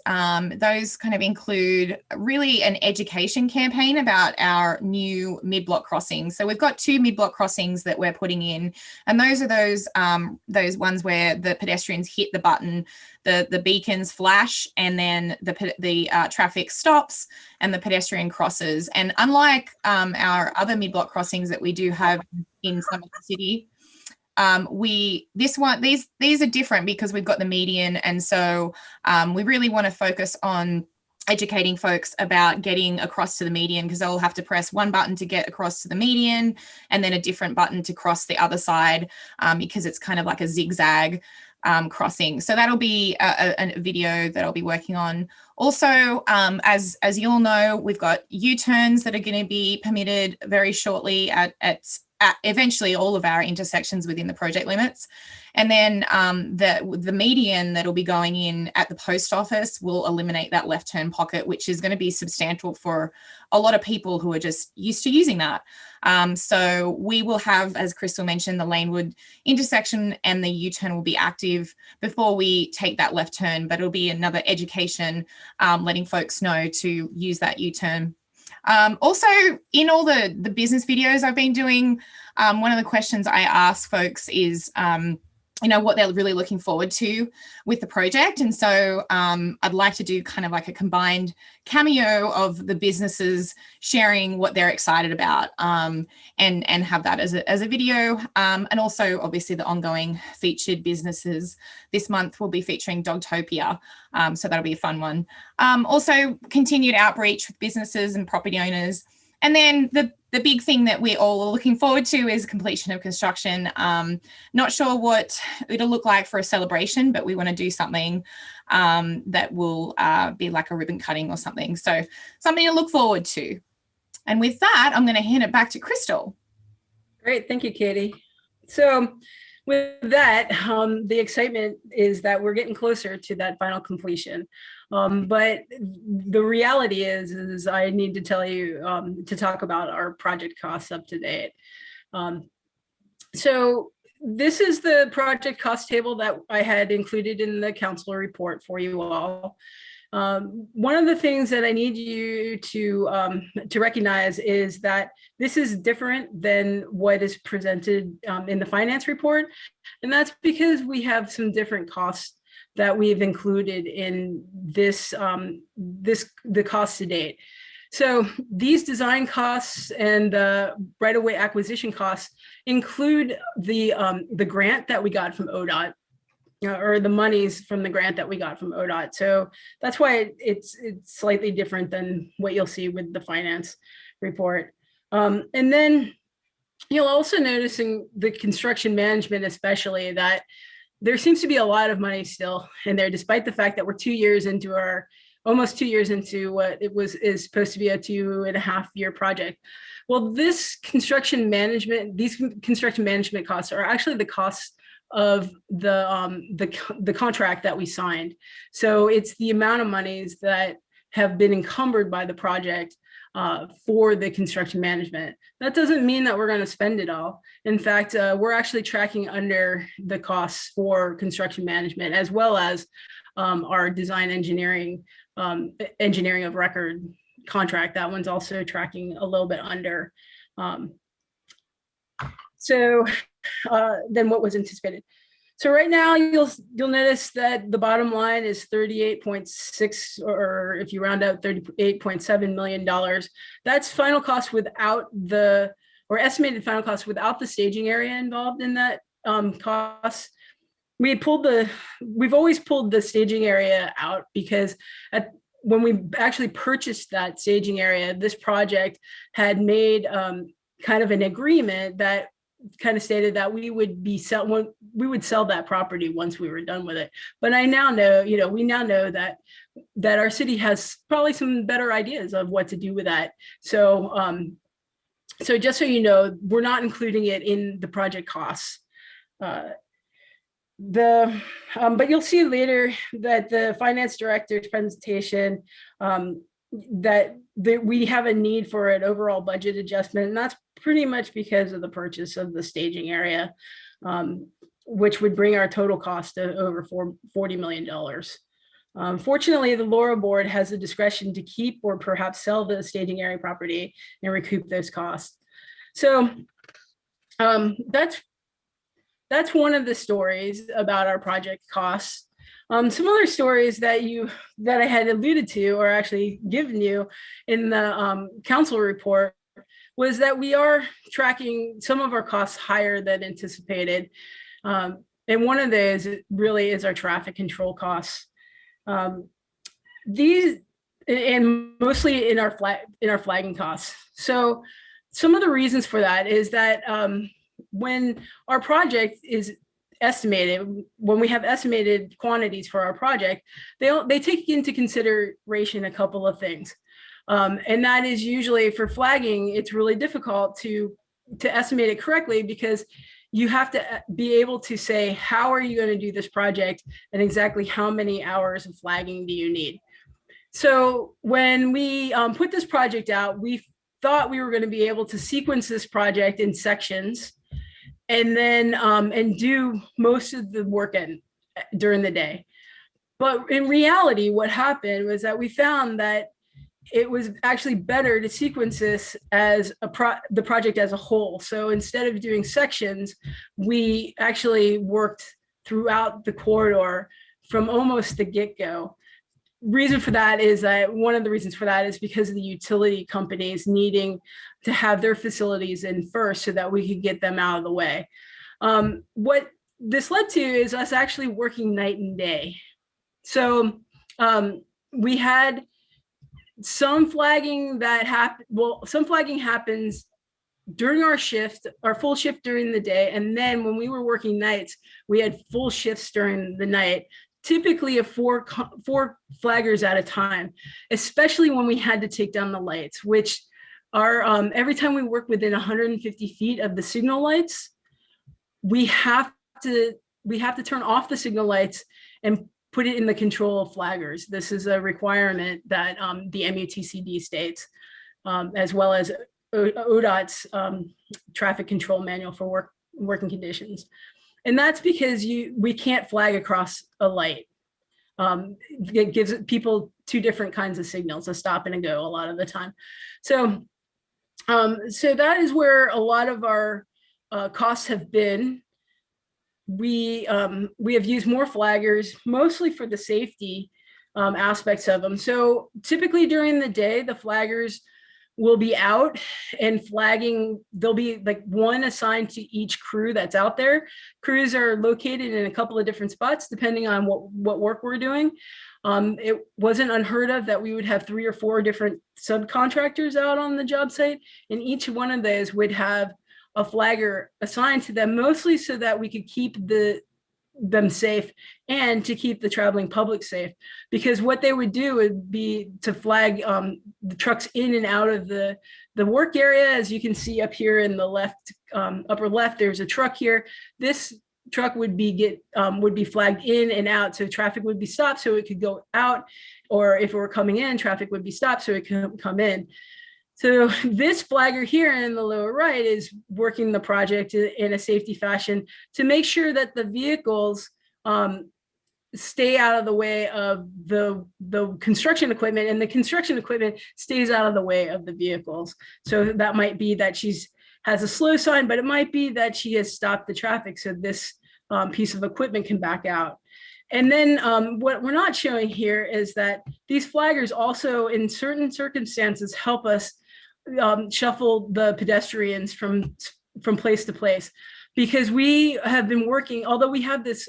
those kind of include really an education campaign about our new mid-block crossings. So we've got 2 mid-block crossings that we're putting in, and those are those ones where the pedestrians hit the button, the beacons flash, and then the traffic stops and the pedestrian crosses. And unlike our other mid-block crossings that we do have in some of the city, these are different because we've got the median, and so we really want to focus on educating folks about getting across to the median, because they'll have to press one button to get across to the median and then a different button to cross the other side, because it's kind of like a zigzag crossing. So that'll be a video that I'll be working on. Also, as you all know, we've got U-turns that are going to be permitted very shortly at eventually all of our intersections within the project limits. And then the median that'll be going in at the post office will eliminate that left turn pocket, which is going to be substantial for a lot of people who are just used to using that. So we will have, as Crystal mentioned, the Lanewood intersection and the U-turn will be active before we take that left turn, but it'll be another education, letting folks know to use that U-turn. Also, in all the business videos I've been doing, one of the questions I ask folks is, what they're really looking forward to with the project. And so I'd like to do kind of like a combined cameo of the businesses sharing what they're excited about, and have that as a video. And also, obviously, the ongoing featured businesses. This month we'll be featuring Dogtopia. So that'll be a fun one. Also, continued outreach with businesses and property owners. And then the big thing that we all are looking forward to is completion of construction. Not sure what it'll look like for a celebration, but we want to do something that will be like a ribbon cutting or something. So something to look forward to. And with that, I'm going to hand it back to Crystal. Great. Thank you, Katie. So with that, the excitement is that we're getting closer to that final completion. But the reality is I need to tell you to talk about our project costs up to date. So this is the project cost table that I had included in the council report for you all. One of the things that I need you to recognize is that this is different than what is presented in the finance report. And that's because we have some different costs that we've included in this, the cost to date. So these design costs and right-of-way acquisition costs include the grant that we got from ODOT, or the monies from the grant that we got from ODOT. So that's why it's slightly different than what you'll see with the finance report. And then you'll also notice in the construction management, especially, that there seems to be a lot of money still in there, despite the fact that we're 2 years into almost 2 years into what is supposed to be a 2.5 year project. Well, these construction management costs are actually the costs of the contract that we signed. So it's the amount of monies that have been encumbered by the project for the construction management. That doesn't mean that we're going to spend it all. In fact, we're actually tracking under the costs for construction management, as well as our design engineering of record contract. That one's also tracking a little bit under. Than what was anticipated. So right now you'll notice that the bottom line is 38.6, or if you round out, $38.7 million. That's final cost without estimated final cost without the staging area involved in that cost. We've always pulled the staging area out because when we actually purchased that staging area, this project had made kind of an agreement that kind of stated that we would sell that property once we were done with it. But I now know, we now know that our city has probably some better ideas of what to do with that. So, so just so you know, we're not including it in the project costs. But you'll see later that the finance director's presentation that we have a need for an overall budget adjustment, and that's pretty much because of the purchase of the staging area, which would bring our total cost to over $40 million. Fortunately, the LORA board has the discretion to keep or perhaps sell the staging area property and recoup those costs. So that's one of the stories about our project costs. Some other stories that I had alluded to or actually given you in the council report was that we are tracking some of our costs higher than anticipated. And one of those really is our traffic control costs. These, and mostly in our flagging costs. So some of the reasons for that is that when our project is estimated, when we have estimated quantities for our project, they take into consideration a couple of things. And that is usually for flagging, it's really difficult to estimate it correctly because you have to be able to say, how are you going to do this project and exactly how many hours of flagging do you need? So when we put this project out, we thought we were going to be able to sequence this project in sections and then and do most of the work during the day. But in reality, what happened was that we found that it was actually better to sequence this as the project as a whole. So instead of doing sections, we actually worked throughout the corridor from almost the get-go. Reason for that is that one of the reasons for that is because of the utility companies needing to have their facilities in first so that we could get them out of the way. What this led to is us actually working night and day. So we had some flagging that happened. Well, some flagging happens during our shift, our full shift during the day. And then when we were working nights, we had full shifts during the night, typically of four flaggers at a time, especially when we had to take down the lights, which are every time we work within 150 feet of the signal lights, we have to turn off the signal lights and put it in the control of flaggers. This is a requirement that the MUTCD states, as well as ODOT's traffic control manual for working conditions. And that's because we can't flag across a light. It gives people two different kinds of signals, a stop and a go a lot of the time. So, so that is where a lot of our costs have been. We have used more flaggers, mostly for the safety aspects of them. So typically during the day, the flaggers will be out and flagging. There'll be like one assigned to each crew that's out there. Crews are located in a couple of different spots, depending on what work we're doing. It wasn't unheard of that we would have 3 or 4 different subcontractors out on the job site, and each one of those would have a flagger assigned to them, mostly so that we could keep them safe and to keep the traveling public safe. Because what they would do would be to flag the trucks in and out of the work area. As you can see up here in the left, upper left, there's a truck here. This truck would be flagged in and out, so traffic would be stopped so it could go out, or if it were coming in, traffic would be stopped so it could come in. So this flagger here in the lower right is working the project in a safety fashion to make sure that the vehicles stay out of the way of the construction equipment, and the construction equipment stays out of the way of the vehicles. So that might be that has a slow sign, but it might be that she has stopped the traffic so this piece of equipment can back out. And then what we're not showing here is that these flaggers also in certain circumstances help us shuffle the pedestrians from place to place, because we have been working, although we have this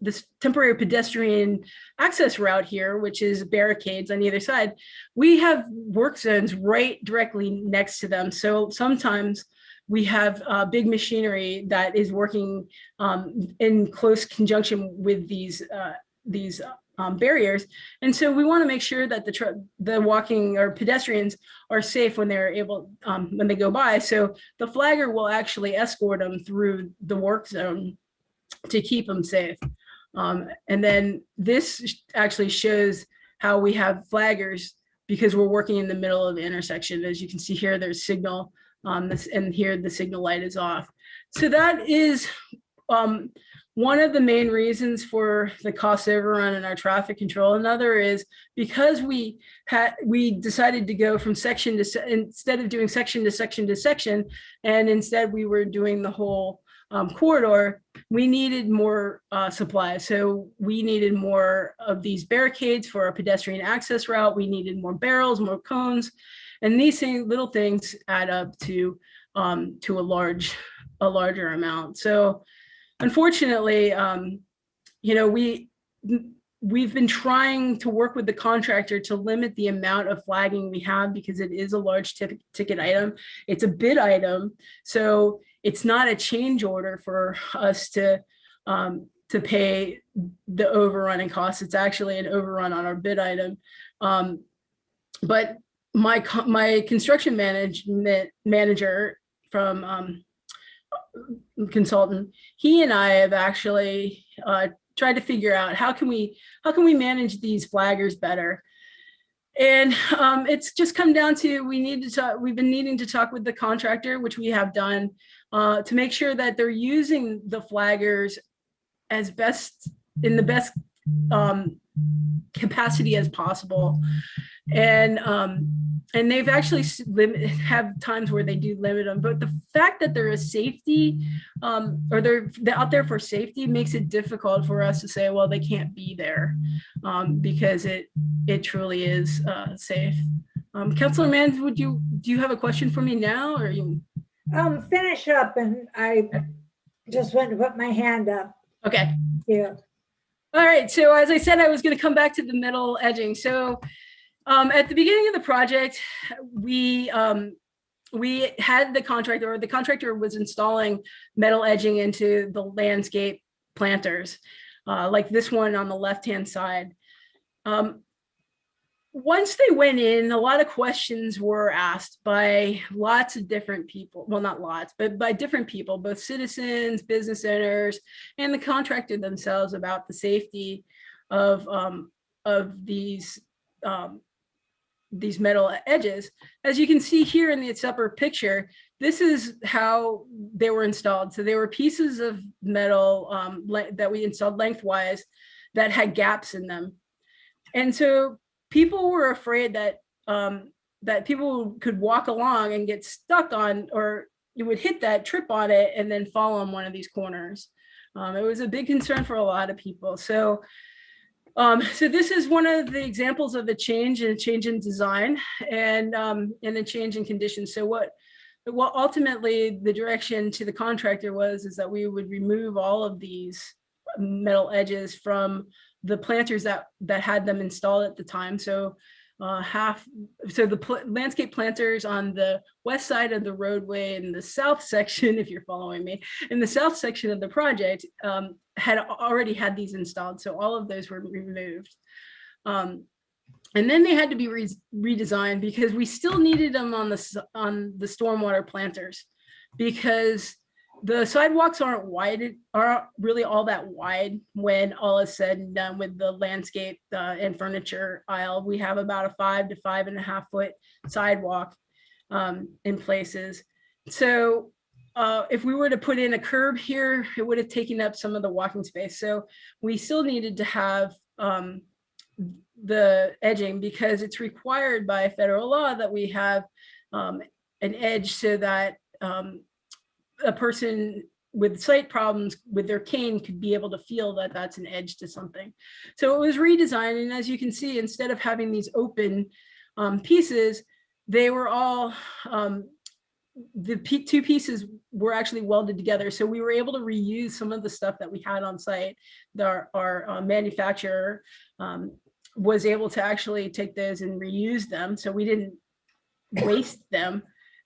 this temporary pedestrian access route here, which is barricades on either side, we have work zones right directly next to them. So sometimes we have big machinery that is working in close conjunction with these barriers. And so we want to make sure that the walking or pedestrians are safe when they're able, when they go by. So the flagger will actually escort them through the work zone to keep them safe. And then this actually shows how we have flaggers because we're working in the middle of the intersection. As you can see here, there's signal, and here the signal light is off. So that is one of the main reasons for the cost overrun in our traffic control. Another is because we decided to go from section to, instead of doing section to section to section, and instead we were doing the whole corridor, we needed more supplies. So we needed more of these barricades for our pedestrian access route. We needed more barrels, more cones, and these little things add up to a larger amount. So unfortunately, we've been trying to work with the contractor to limit the amount of flagging we have because it is a large ticket item. It's a bid item, so it's not a change order for us to pay the overrun in costs. It's actually an overrun on our bid item. But my construction manager from consultant, he and I have actually tried to figure out how can we manage these flaggers better. And it's just come down to we've been needing to talk with the contractor, which we have done, to make sure that they're using the flaggers as best in the best capacity as possible. And they've actually have times where they do limit them, but the fact that there is safety, or they're out there for safety, makes it difficult for us to say, well, they can't be there, because it truly is safe. Councilor Mann, do you have a question for me now, or you? Finish up, and I just went to put my hand up. Okay. Yeah. All right. So as I said, I was going to come back to the middle edging. So at the beginning of the project, we had the contractor was installing metal edging into the landscape planters, like this one on the left-hand side. Once they went in, a lot of questions were asked by lots of different people. Well, not lots, but by different people, both citizens, business owners, and the contractor themselves about the safety of these metal edges. As you can see here in the upper picture, this is how they were installed. So they were pieces of metal that we installed lengthwise that had gaps in them. And so people were afraid that that people could walk along and get stuck on, or you would hit that, trip on it, and then fall on one of these corners. It was a big concern for a lot of people. So so this is one of the examples of a change in design and a change in conditions. So what ultimately the direction to the contractor is that we would remove all of these metal edges from the planters that had them installed at the time. So the landscape planters on the west side of the roadway in the south section, if you're following me, in the south section of the project, had already had these installed. So all of those were removed. And then they had to be redesigned because we still needed them on the stormwater planters, because the sidewalks aren't really all that wide when all is said and done with the landscape and furniture aisle. We have about a 5 to 5.5 foot sidewalk in places. So if we were to put in a curb here, it would have taken up some of the walking space. So we still needed to have the edging, because it's required by federal law that we have an edge so that a person with sight problems with their cane could be able to feel that that's an edge to something. So it was redesigned, and as you can see, instead of having these open pieces, they were all, the two pieces were actually welded together. So we were able to reuse some of the stuff that we had on site. Our manufacturer was able to actually take those and reuse them, so we didn't waste them.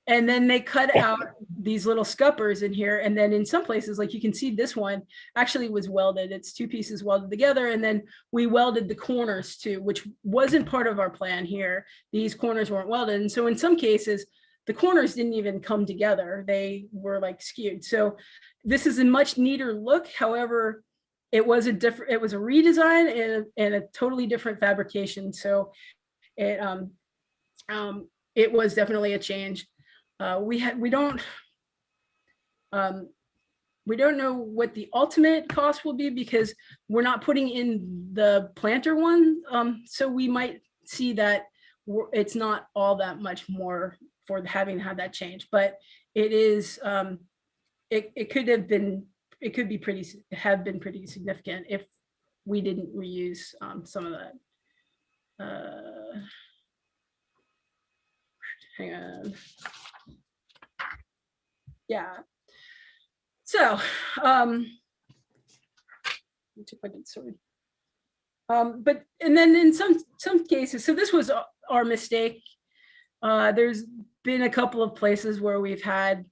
And then they cut out these little scuppers in here. And then in some places, like you can see, this one actually was welded. It's two pieces welded together. And then we welded the corners too, which wasn't part of our plan here. These corners weren't welded. And so in some cases, the corners didn't even come together. They were like skewed. So this is a much neater look. However, it was a redesign and a totally different fabrication. So it was definitely a change. We don't know what the ultimate cost will be because we're not putting in the planter one. So we might see that it's not all that much more for having had that change, but it is, it could have been pretty significant if we didn't reuse some of that. Hang on. Yeah. So, but and then in some cases, so this was our mistake. There's been a couple of places where we've had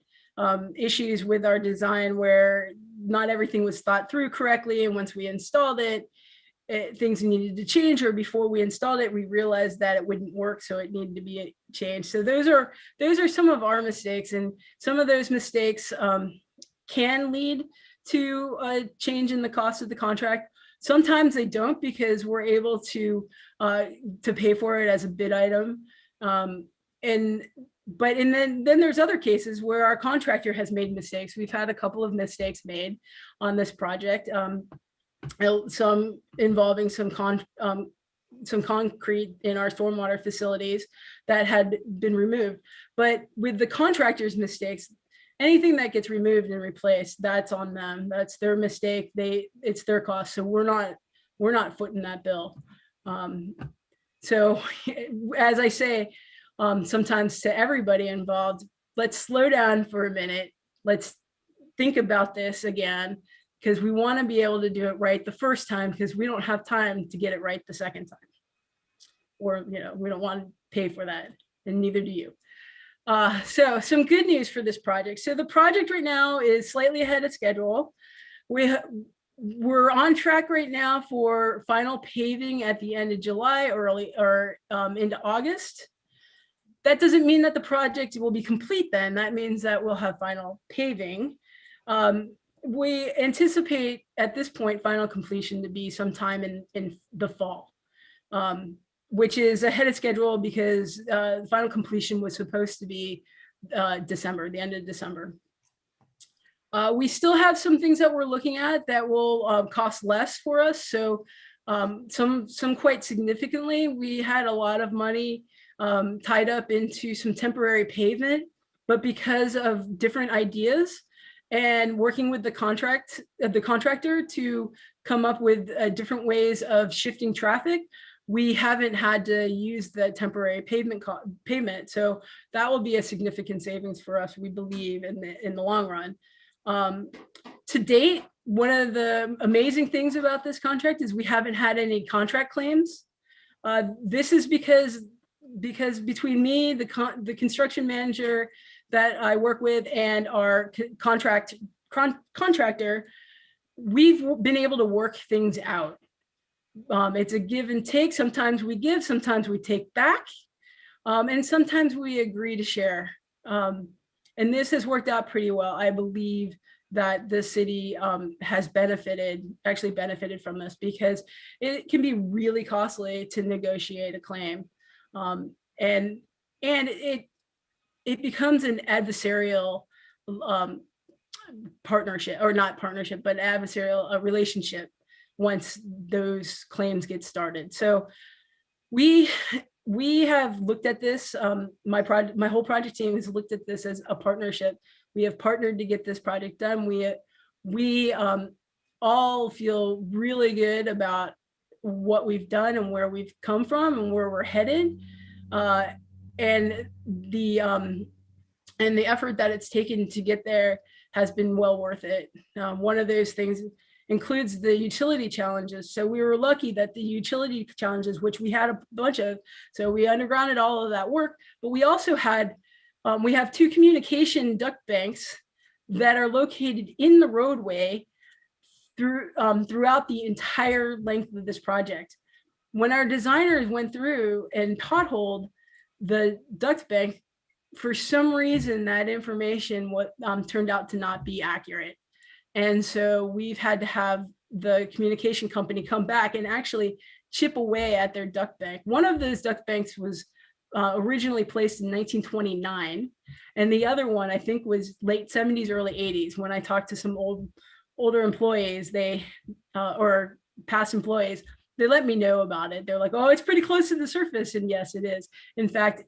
issues with our design where not everything was thought through correctly, and once we installed it, things needed to change, or before we installed it, we realized that it wouldn't work, so it needed to be changed. So those are some of our mistakes, and some of those mistakes can lead to a change in the cost of the contract. Sometimes they don't, because we're able to pay for it as a bid item. And then there's other cases where our contractor has made mistakes. We've had a couple of mistakes made on this project. Some involving some concrete in our stormwater facilities that had been removed. But with the contractor's mistakes, anything that gets removed and replaced, that's on them. That's their mistake. It's their cost. So we're not footing that bill. So as I say, sometimes to everybody involved, let's slow down for a minute. Let's think about this again, because we want to be able to do it right the first time, because we don't have time to get it right the second time. Or, we don't want to pay for that, and neither do you. So some good news for this project. So the project right now is slightly ahead of schedule. We're on track right now for final paving at the end of July, into August. That doesn't mean that the project will be complete then. That means that we'll have final paving. We anticipate at this point final completion to be sometime in the fall, which is ahead of schedule because final completion was supposed to be December, the end of December. We still have some things that we're looking at that will cost less for us. So some quite significantly, we had a lot of money tied up into some temporary pavement, but because of different ideas and working with the contractor to come up with different ways of shifting traffic, we haven't had to use the temporary pavement. So that will be a significant savings for us, we believe, in the long run. To date, one of the amazing things about this contract is we haven't had any contract claims. This is because between me, the construction manager that I work with, and our contractor, we've been able to work things out. It's a give and take. Sometimes we give, sometimes we take back, and sometimes we agree to share. And this has worked out pretty well. I believe that the city has actually benefited from this, because it can be really costly to negotiate a claim. And it becomes an adversarial partnership, or not partnership, but adversarial relationship once those claims get started. So we have looked at this. My whole project team has looked at this as a partnership. We have partnered to get this project done. We all feel really good about what we've done and where we've come from and where we're headed. And the effort that it's taken to get there has been well worth it. One of those things includes the utility challenges. So we were lucky that the utility challenges, which we had a bunch of, so we undergrounded all of that work, but we also had, we have 2 communication duct banks that are located in the roadway throughout the entire length of this project. When our designers went through and potholed the duct bank, for some reason, that information turned out to not be accurate. And so we've had to have the communication company come back and actually chip away at their duct bank. One of those duct banks was originally placed in 1929. And the other one, I think, was late 70s, early 80s. When I talked to some older employees, or past employees, they let me know about it. They're like, oh, it's pretty close to the surface. And yes, it is. In fact,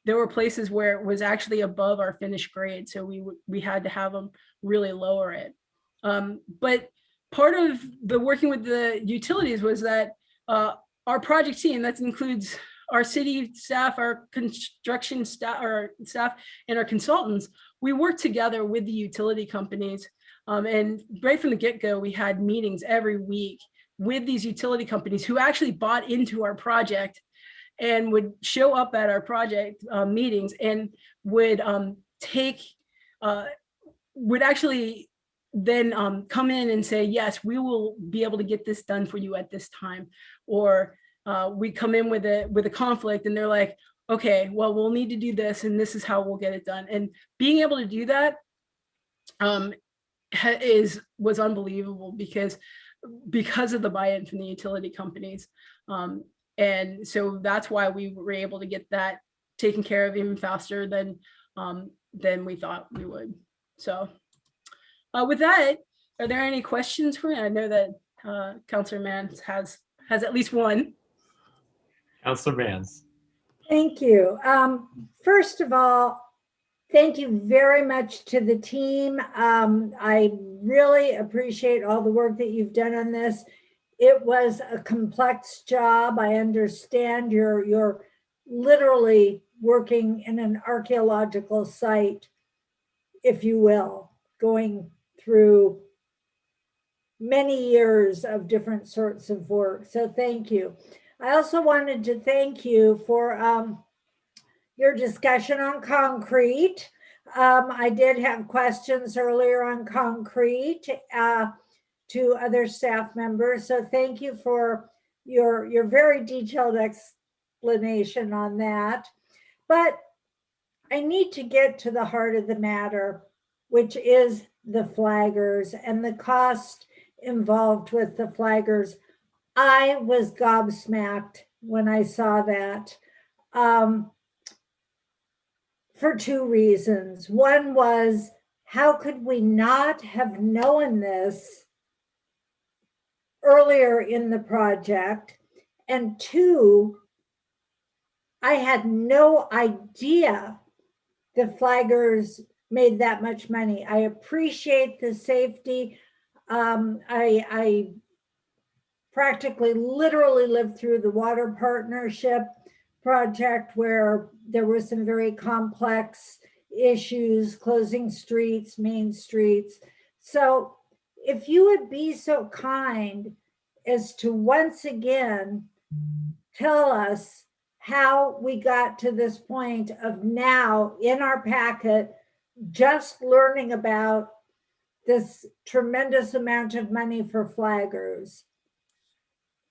there were places where it was actually above our finished grade. So we had to have them really lower it. But part of the working with the utilities was that our project team, that includes our city staff, our construction staff, and our consultants, we worked together with the utility companies. And right from the get-go, we had meetings every week with these utility companies who actually bought into our project and would show up at our project meetings and would actually then come in and say, yes, we will be able to get this done for you at this time. Or we come in with a conflict and they're like, okay, well, we'll need to do this and this is how we'll get it done. And being able to do that was unbelievable because of the buy-in from the utility companies. And so that's why we were able to get that taken care of even faster than we thought we would. So with that, are there any questions for me? I know that Councilor Mans has at least one. Councilor Mans. Thank you. First of all, thank you very much to the team. I really appreciate all the work that you've done on this. It was a complex job. I understand you're literally working in an archaeological site, if you will, going through many years of different sorts of work. So thank you. I also wanted to thank you for your discussion on concrete. I did have questions earlier on concrete to other staff members. So thank you for your very detailed explanation on that. But I need to get to the heart of the matter, which is the flaggers and the cost involved with the flaggers. I was gobsmacked when I saw that for two reasons. One was, how could we not have known this earlier in the project? And two, I had no idea the flaggers made that much money. I appreciate the safety. I practically literally lived through the water partnership project where there were some very complex issues, closing streets, main streets. So if you would be so kind as to once again tell us how we got to this point of now in our packet just learning about this tremendous amount of money for flaggers.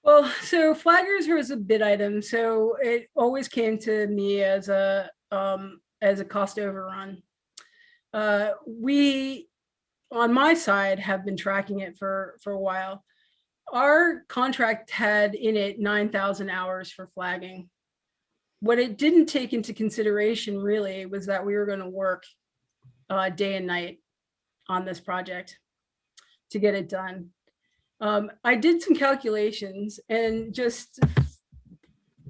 Well, so flaggers was a bid item, so it always came to me as a cost overrun. We, on my side, have been tracking it for a while. Our contract had in it 9,000 hours for flagging. What it didn't take into consideration really was that we were going to work day and night on this project to get it done. I did some calculations and just,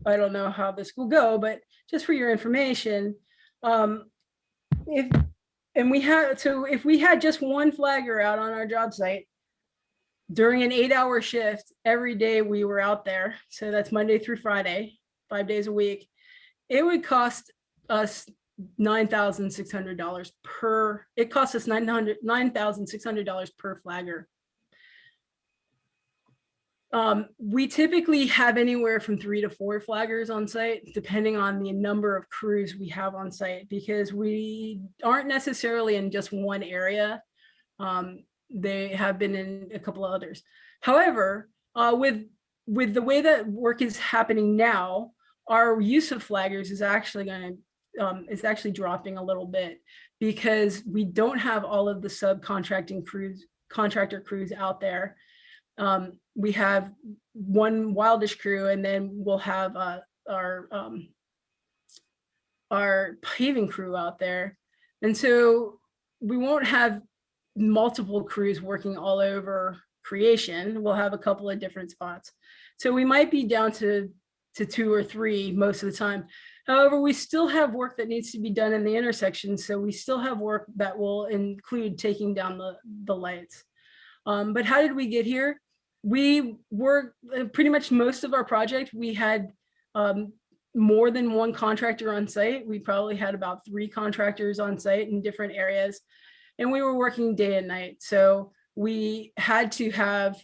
I don't know how this will go, but just for your information, if we had just one flagger out on our job site during an 8-hour shift, every day we were out there, so that's Monday through Friday, 5 days a week, it would cost us $9,600 per, it cost us $9,600 per flagger. We typically have anywhere from 3 to 4 flaggers on site, depending on the number of crews we have on site, because we aren't necessarily in just one area. They have been in a couple of others. However, with the way that work is happening now, our use of flaggers is actually going to is actually dropping a little bit because we don't have all of the subcontracting crews, contractor crews out there. We have one Wildish crew, and then we'll have our paving crew out there. And so we won't have multiple crews working all over creation. We'll have a couple of different spots. So we might be down to 2 or 3 most of the time. However, we still have work that needs to be done in the intersection. So we still have work that will include taking down the lights. But how did we get here? We were pretty much most of our project, we had more than one contractor on site. We probably had about 3 contractors on site in different areas, and we were working day and night. So we had to have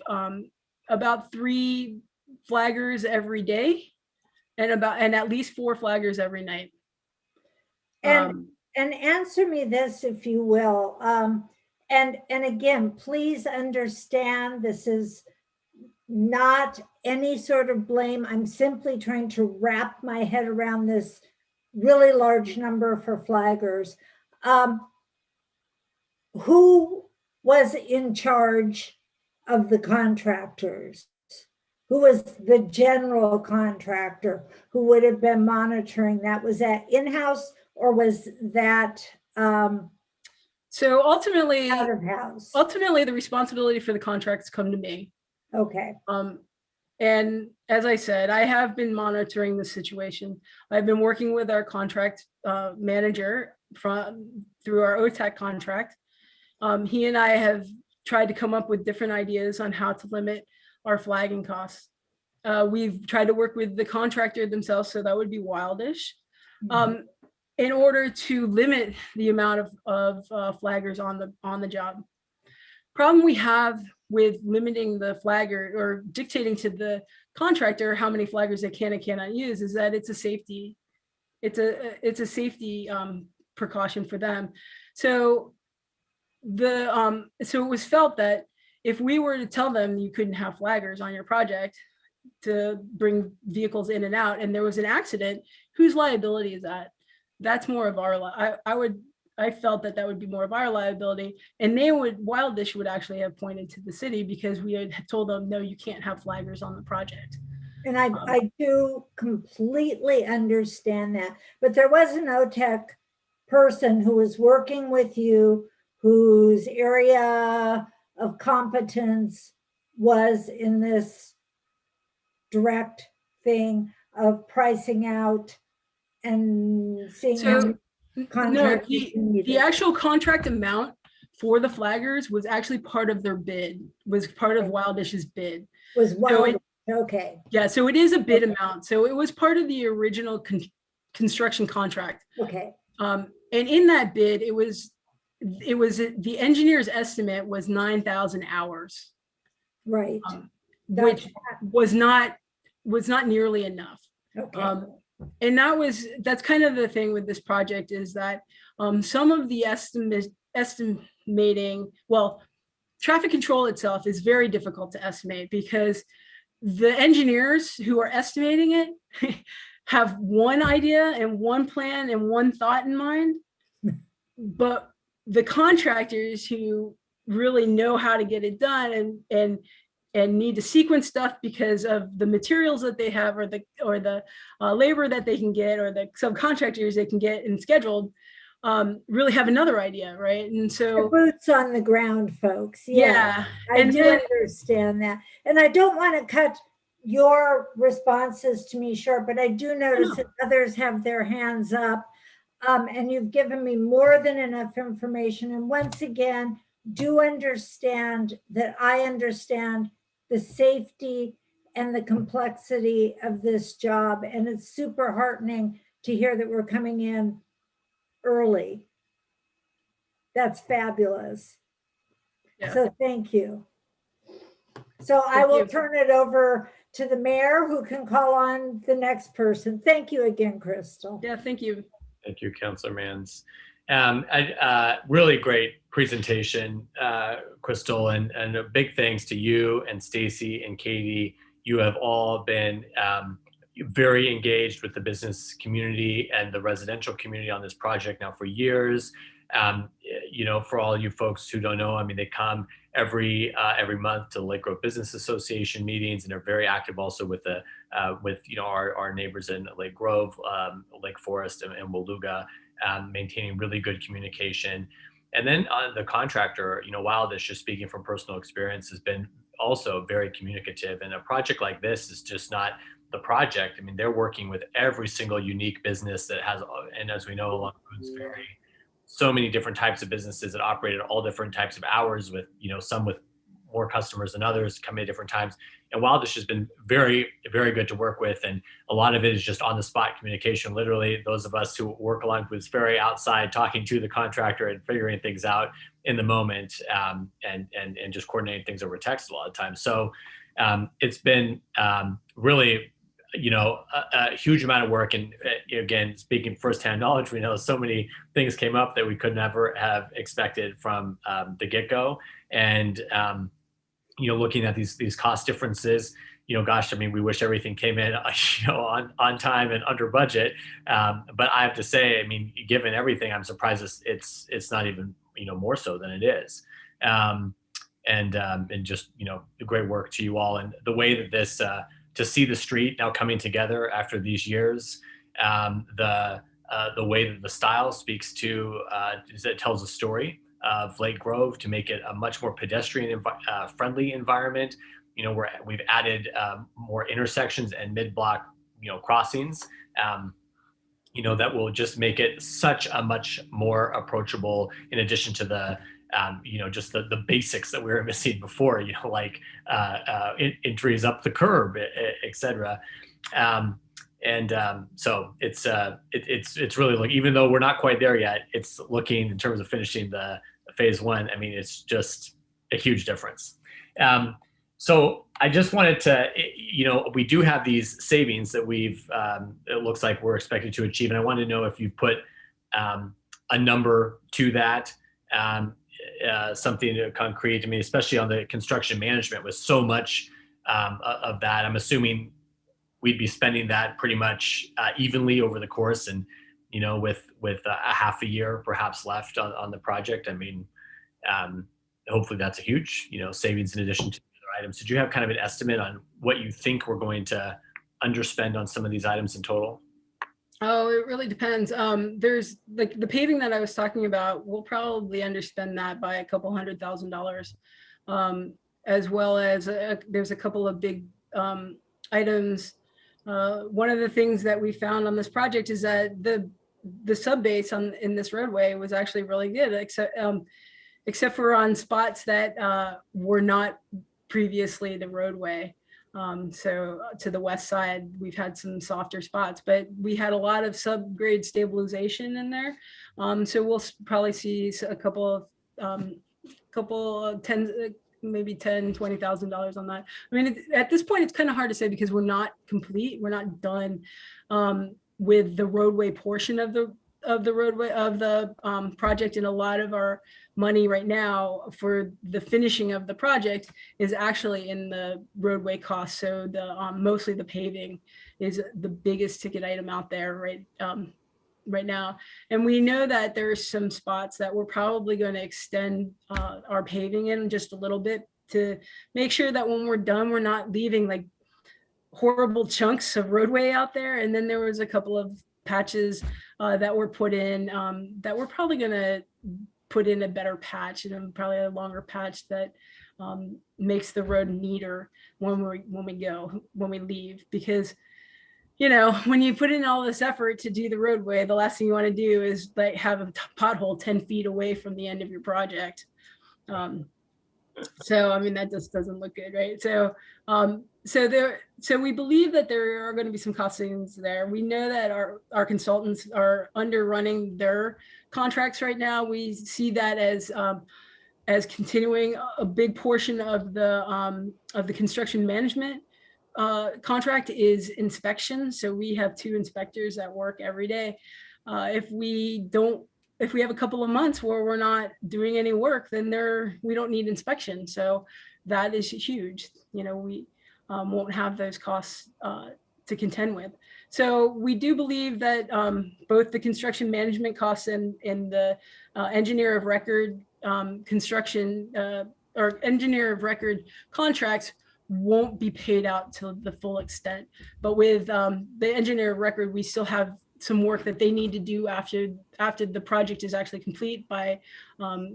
about 3 flaggers every day and at least 4 flaggers every night. And answer me this, if you will. And again, please understand, this is not any sort of blame. I'm simply trying to wrap my head around this really large number for flaggers. Who was in charge of the contractors? Who was the general contractor who would have been monitoring that? Was that in-house, or was that so ultimately out of house? Ultimately, the responsibility for the contracts come to me. Okay. And as I said, I have been monitoring the situation. I've been working with our contract manager through our OTAC contract. He and I have tried to come up with different ideas on how to limit our flagging costs. We've tried to work with the contractor themselves, so that would be Wildish, in order to limit the amount of flaggers on the job. Problem we have with limiting the flagger or dictating to the contractor how many flaggers they can and cannot use is that it's a safety precaution for them. So so it was felt that if we were to tell them you couldn't have flaggers on your project to bring vehicles in and out, and there was an accident, whose liability is that? That's more of our, I felt that would be more of our liability, and Wildish would actually have pointed to the city because we had told them, no, you can't have flaggers on the project. And I do completely understand that, but there was an OTEC person who was working with you, whose area of competence was in this direct thing of pricing out and seeing how no, the actual contract amount for the flaggers was actually part of their bid, was part of Wildish's bid. Was Wildish, okay. Yeah, so it is a bid amount. So it was part of the original construction contract. Okay. And in that bid, it was the engineer's estimate was 9,000 hours. Right. Which was not nearly enough. Okay. And that's kind of the thing with this project is that some of the estimating, well, traffic control itself is very difficult to estimate because the engineers who are estimating it have one idea and one plan and one thought in mind, but the contractors who really know how to get it done and need to sequence stuff because of the materials that they have or the labor that they can get or the subcontractors they can get and scheduled really have another idea, right? And so the boots on the ground, folks. Yeah, I do understand that. And I don't want to cut your responses to me short, but I do notice that others have their hands up, and you've given me more than enough information. And once again, do understand that I understand the safety and the complexity of this job. And it's super heartening to hear that we're coming in early. That's fabulous. Yeah. So thank you. So I will turn it over to the mayor, who can call on the next person. Thank you again, Crystal. Yeah, thank you. Thank you, Councilor Mans. Really great presentation, Crystal, and a big thanks to you and Stacy and Katie. You have all been, very engaged with the business community and the residential community on this project now for years. You know, for all you folks who don't know, I mean, they come every month to the Lake Grove Business Association meetings, and they're very active also with the you know, our neighbors in Lake Grove, Lake Forest, and Waluga, maintaining really good communication. And then the contractor, you know, Wildish, just speaking from personal experience, has been also very communicative. And a project like this is just not the project. I mean, they're working with every single unique business that has, and as we know, along Boones Ferry, so many different types of businesses that operate at all different types of hours, with, you know, some with more customers than others, coming at different times. And Wildish has been very, very good to work with. And a lot of it is just on the spot communication. Literally, those of us who work along Boones Ferry outside, talking to the contractor and figuring things out in the moment, and just coordinating things over text a lot of times. So it's been really, you know, a huge amount of work. And again, speaking firsthand knowledge, we know so many things came up that we could never have expected from the get-go. And you know, looking at these cost differences, you know, gosh, I mean, we wish everything came in, you know, on time and under budget. But I have to say, I mean, given everything, I'm surprised it's not even, you know, more so than it is. And just, you know, the great work to you all, and the way that this, to see the street now coming together after these years, the way that the style speaks to, it tells a story of Lake Grove, to make it a much more pedestrian friendly environment. You know, we've added more intersections and mid-block, you know, crossings, you know, that will just make it such a much more approachable, in addition to the, you know, just the basics that we were missing before, you know, like entries up the curb, et cetera. So it's really, like, even though we're not quite there yet, it's looking, in terms of finishing the phase one, I mean, it's just a huge difference. So I just wanted to, you know, we do have these savings that we've, it looks like we're expected to achieve. And I wanted to know if you put a number to that, something concrete. I mean, especially on the construction management, with so much of that, I'm assuming we'd be spending that pretty much evenly over the course, and, you know, with a half a year perhaps left on the project. I mean, hopefully that's a huge, you know, savings in addition to other items. Did you have kind of an estimate on what you think we're going to underspend on some of these items in total? Oh, it really depends. There's, like, the paving that I was talking about, we'll probably underspend that by a couple $100,000, as well as there's a couple of big items. One of the things that we found on this project is that the sub base in this roadway was actually really good, except for on spots that were not previously the roadway. So to the west side, we've had some softer spots, but we had a lot of subgrade stabilization in there. So we'll probably see a couple of tens, maybe $10,000, $20,000 on that. I mean, at this point, it's kind of hard to say, because we're not complete. We're not done with the roadway portion of the project, and a lot of our money right now for the finishing of the project is actually in the roadway costs. So the mostly the paving is the biggest ticket item out there right now. And we know that there's some spots that we're probably going to extend our paving in just a little bit, to make sure that when we're done, we're not leaving like horrible chunks of roadway out there. And then there was a couple of patches that were put in that we're probably going to put in a better patch, and probably a longer patch that makes the road neater when we leave. Because, you know, when you put in all this effort to do the roadway, the last thing you want to do is like have a pothole 10 feet away from the end of your project. So, I mean, that just doesn't look good, right? So, so we believe that there are going to be some cost savings there. We know that our consultants are underrunning their contracts right now. We see that as continuing. A big portion of the construction management contract is inspection. So we have 2 inspectors that work every day. If we have a couple of months where we're not doing any work, then we don't need inspection. So that is huge. You know, we won't have those costs contend with. So we do believe that both the construction management costs and the engineer of record construction or engineer of record contracts won't be paid out to the full extent. But with the engineer of record, we still have some work that they need to do after the project is actually complete by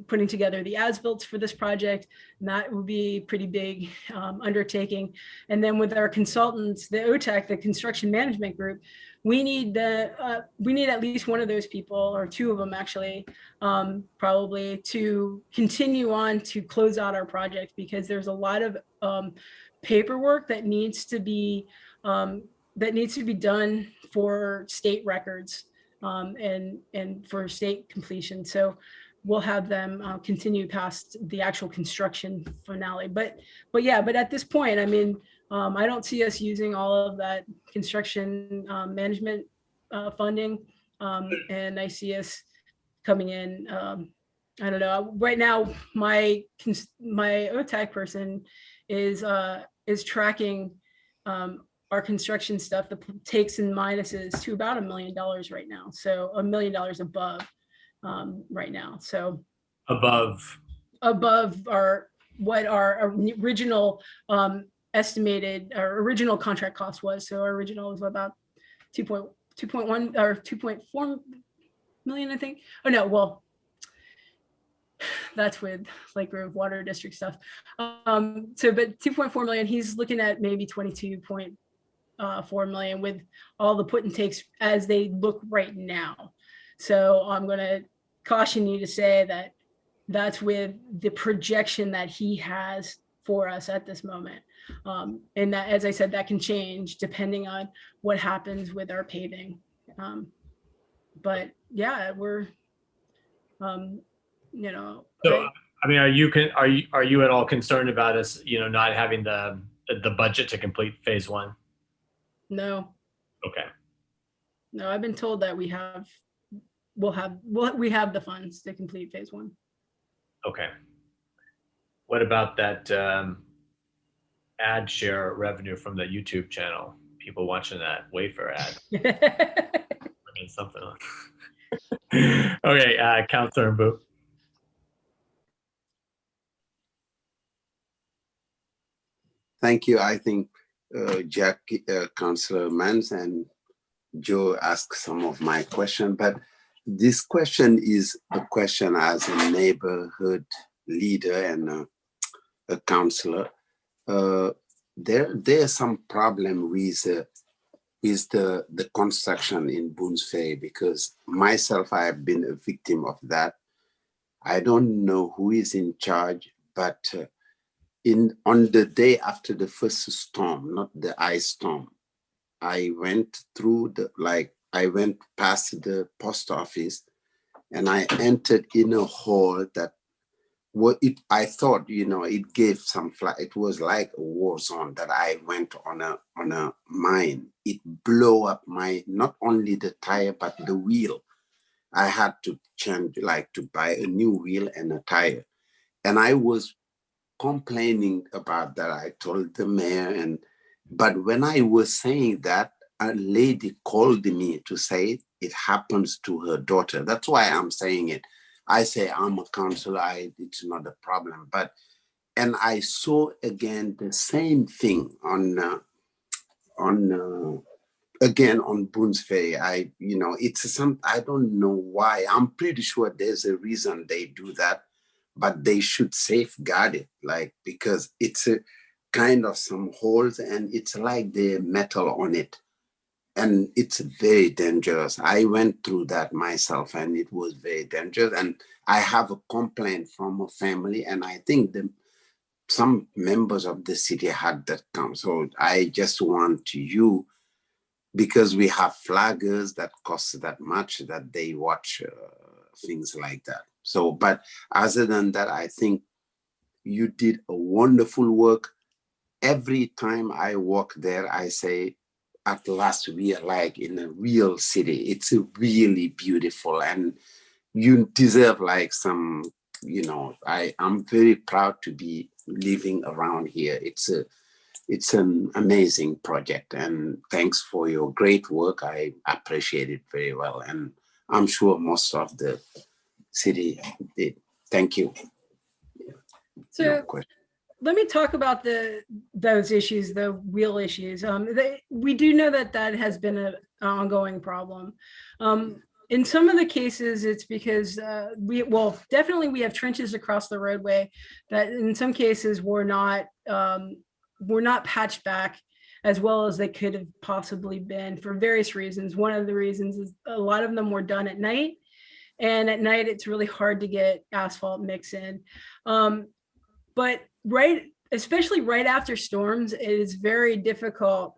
putting together the as-built for this project. And that will be a pretty big undertaking. And then with our consultants, the OTEC, the construction management group, we need at least one of those people, or two of them actually, probably, to continue on to close out our project, because there's a lot of paperwork that needs to be done for state records and for state completion. So we'll have them continue past the actual construction finale. But at this point, I mean, I don't see us using all of that construction management funding, and I see us coming in. I don't know. Right now, my OTAC person is tracking our construction stuff, the takes and minuses, to about $1 million right now. So $1 million above right now. So above what our original estimated, our original contract cost was. So our original was about 2.1 or 2.4 million, I think. Oh no, well, that's with Lake Grove Water District stuff. But 2.4 million, he's looking at maybe 22.4 million with all the put and takes as they look right now. So I'm going to caution you to say that that's with the projection that he has for us at this moment. And that, as I said, that can change depending on what happens with our paving. But yeah, we're, you know. So, I mean, are you at all concerned about us, you know, not having the budget to complete phase one? No. Okay. No, I've been told that we have the funds to complete phase one. Okay. What about that ad share revenue from the YouTube channel? People watching that Wayfair ad. I mean, something else. Okay, Councilor Mbu. Thank you. I think Jack, Councillor Mans and Joe asked some of my question, but this question is a question as a neighborhood leader and a councillor. There's some problem with the construction in Boones Ferry, because myself, I have been a victim of that. I don't know who is in charge, but on the day after the first storm, not the ice storm, I went through I went past the post office and I entered in a hall that I thought, you know, it gave some it was like a war zone that I went on a mine. It blew up not only the tire, but the wheel. I had to change, to buy a new wheel and a tire. And I was complaining about that. I told the mayor, but when I was saying that, a lady called me to say it happens to her daughter. That's why I'm saying it. I say I'm a councillor, it's not a problem. And I saw again the same thing again on Boones Ferry. I don't know why. I'm pretty sure there's a reason they do that, but they should safeguard it, because it's a kind of some holes and it's like the metal on it. And it's very dangerous. I went through that myself and it was very dangerous. And I have a complaint from a family, and I think some members of the city had that come. So I just want you, because we have flaggers that cost that much, that they watch things like that. So, but other than that, I think you did a wonderful work. Every time I walk there, I say, at last we are like in a real city. It's really beautiful, and you deserve some, you know, I'm very proud to be living around here. it's an amazing project, and thanks for your great work. I appreciate it very well, and I'm sure most of the city did. Thank you. So No question. let me talk about those issues, the wheel issues. We do know that that has been an ongoing problem. In some of the cases, it's because definitely we have trenches across the roadway that in some cases were not patched back as well as they could have possibly been for various reasons. One of the reasons is a lot of them were done at night, and at night it's really hard to get asphalt mix in. But especially right after storms, it is very difficult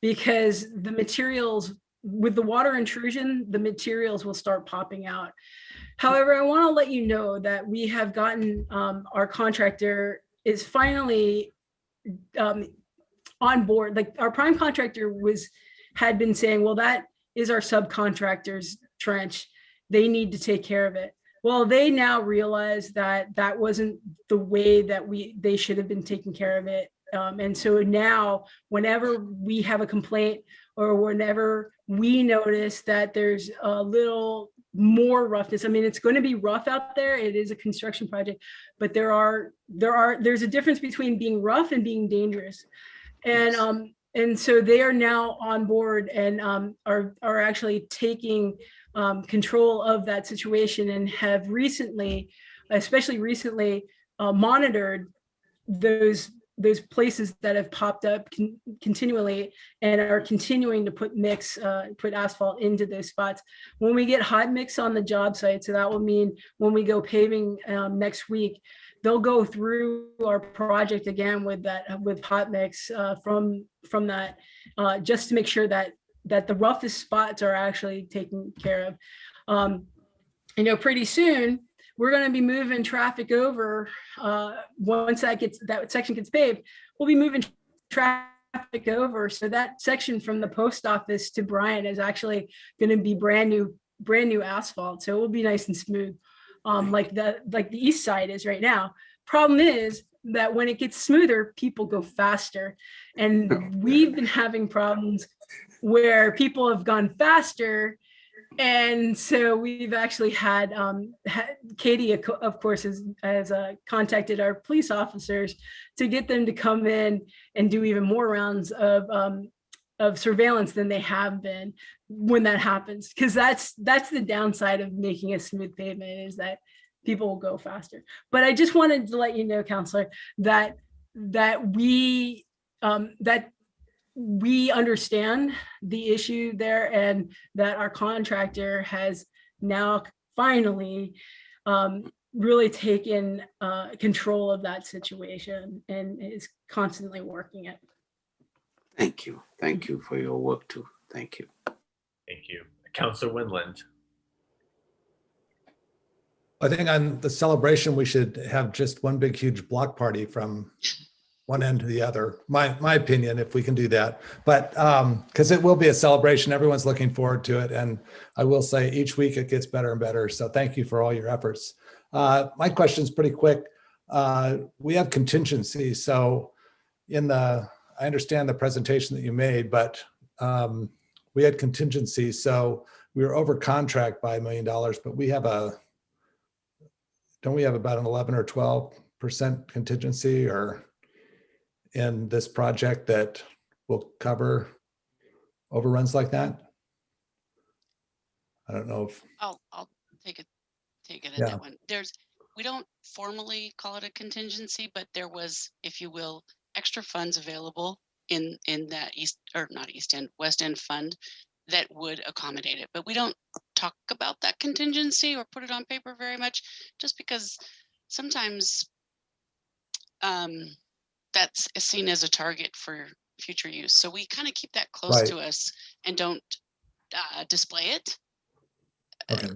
because the materials, with the water intrusion, the materials will start popping out. However, I want to let you know that we have gotten, our contractor is finally on board. Like our prime contractor had been saying, well, that is our subcontractor's trench. They need to take care of it. Well, they now realize that that wasn't the way that they should have been taking care of it. And so now whenever we have a complaint or whenever we notice that there's a little more roughness, I mean, it's going to be rough out there. It is a construction project, but there's a difference between being rough and being dangerous. And so they are now on board and are actually taking control of that situation and have especially recently, monitored those places that have popped up continually and are continuing to put asphalt into those spots. When we get hot mix on the job site, so that will mean when we go paving next week, they'll go through our project again with hot mix from that, just to make sure that the roughest spots are actually taken care of. Pretty soon we're going to be moving traffic over. Once that section gets paved, we'll be moving traffic over. So that section from the post office to Bryant is actually going to be brand new asphalt. So it will be nice and smooth, like the east side is right now. Problem is that when it gets smoother, people go faster, and we've been having problems where people have gone faster. And so we've actually had Katie, of course, has contacted our police officers to get them to come in and do even more rounds of surveillance than they have been when that happens. Because that's the downside of making a smooth pavement, is that people will go faster. But I just wanted to let you know, Counselor, that we understand the issue there, and that our contractor has now finally really taken control of that situation and is constantly working it. Thank you. Thank you for your work too. Thank you. Thank you. Councilor Windland. I think on the celebration, we should have just one big, huge block party from one end to the other. My opinion, if we can do that, but because it will be a celebration, everyone's looking forward to it. And I will say each week it gets better and better. So thank you for all your efforts. My question is pretty quick. We have contingencies. So I understand the presentation that you made, but we had contingencies. So we were over contract by $1 million, but don't we have about an 11 or 12% contingency or in this project that will cover overruns like that? I don't know if I'll take it at Yeah. that one. We don't formally call it a contingency, but there was, if you will, extra funds available in that West End fund that would accommodate it. But we don't talk about that contingency or put it on paper very much, just because sometimes that's seen as a target for future use. So we kind of keep that close to us and don't display it. Okay.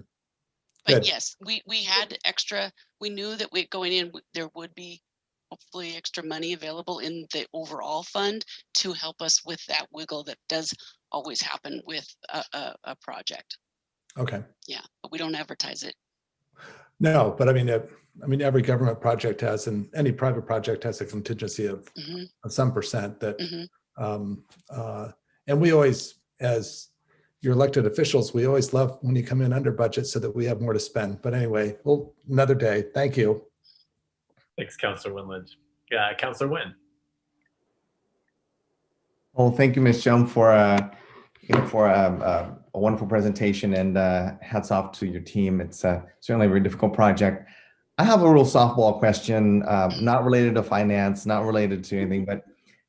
But Good. yes, we had extra, we knew that going in, there would be hopefully extra money available in the overall fund to help us with that wiggle that does always happen with a project. Okay. Yeah, but we don't advertise it. No, but I mean, every government project has, and any private project has a contingency of some percent that, and we always, as your elected officials, we always love when you come in under budget so that we have more to spend. But anyway, well, another day. Thank you. Thanks, Councilor Winland. Councilor Wynn. Well, thank you, Ms. Jung, for a wonderful presentation, and hats off to your team. It's certainly a very difficult project. I have a real softball question, not related to finance, not related to anything, but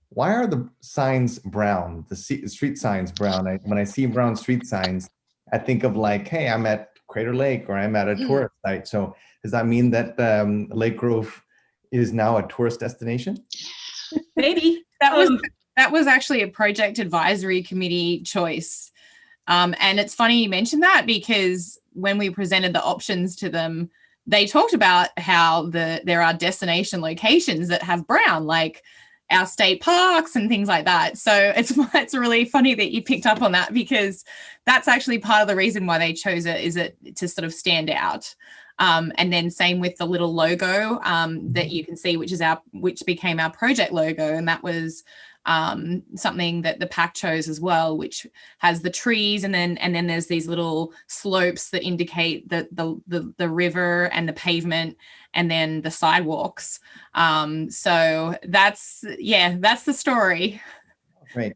why are the signs brown, the street signs brown? When I see brown street signs, I think of like, hey, I'm at Crater Lake or I'm at a tourist site. So does that mean that Lake Grove is now a tourist destination? Maybe. That was actually a project advisory committee choice. And it's funny you mentioned that, because when we presented the options to them, they talked about how there are destination locations that have brown, like our state parks and things like that. So it's really funny that you picked up on that, because that's actually part of the reason why they chose it, is it to sort of stand out. And then same with the little logo that you can see, which became our project logo, and that was something that the PAC chose as well, which has the trees, and then there's these little slopes that indicate the river and the pavement, and then the sidewalks. So that's the story. Great.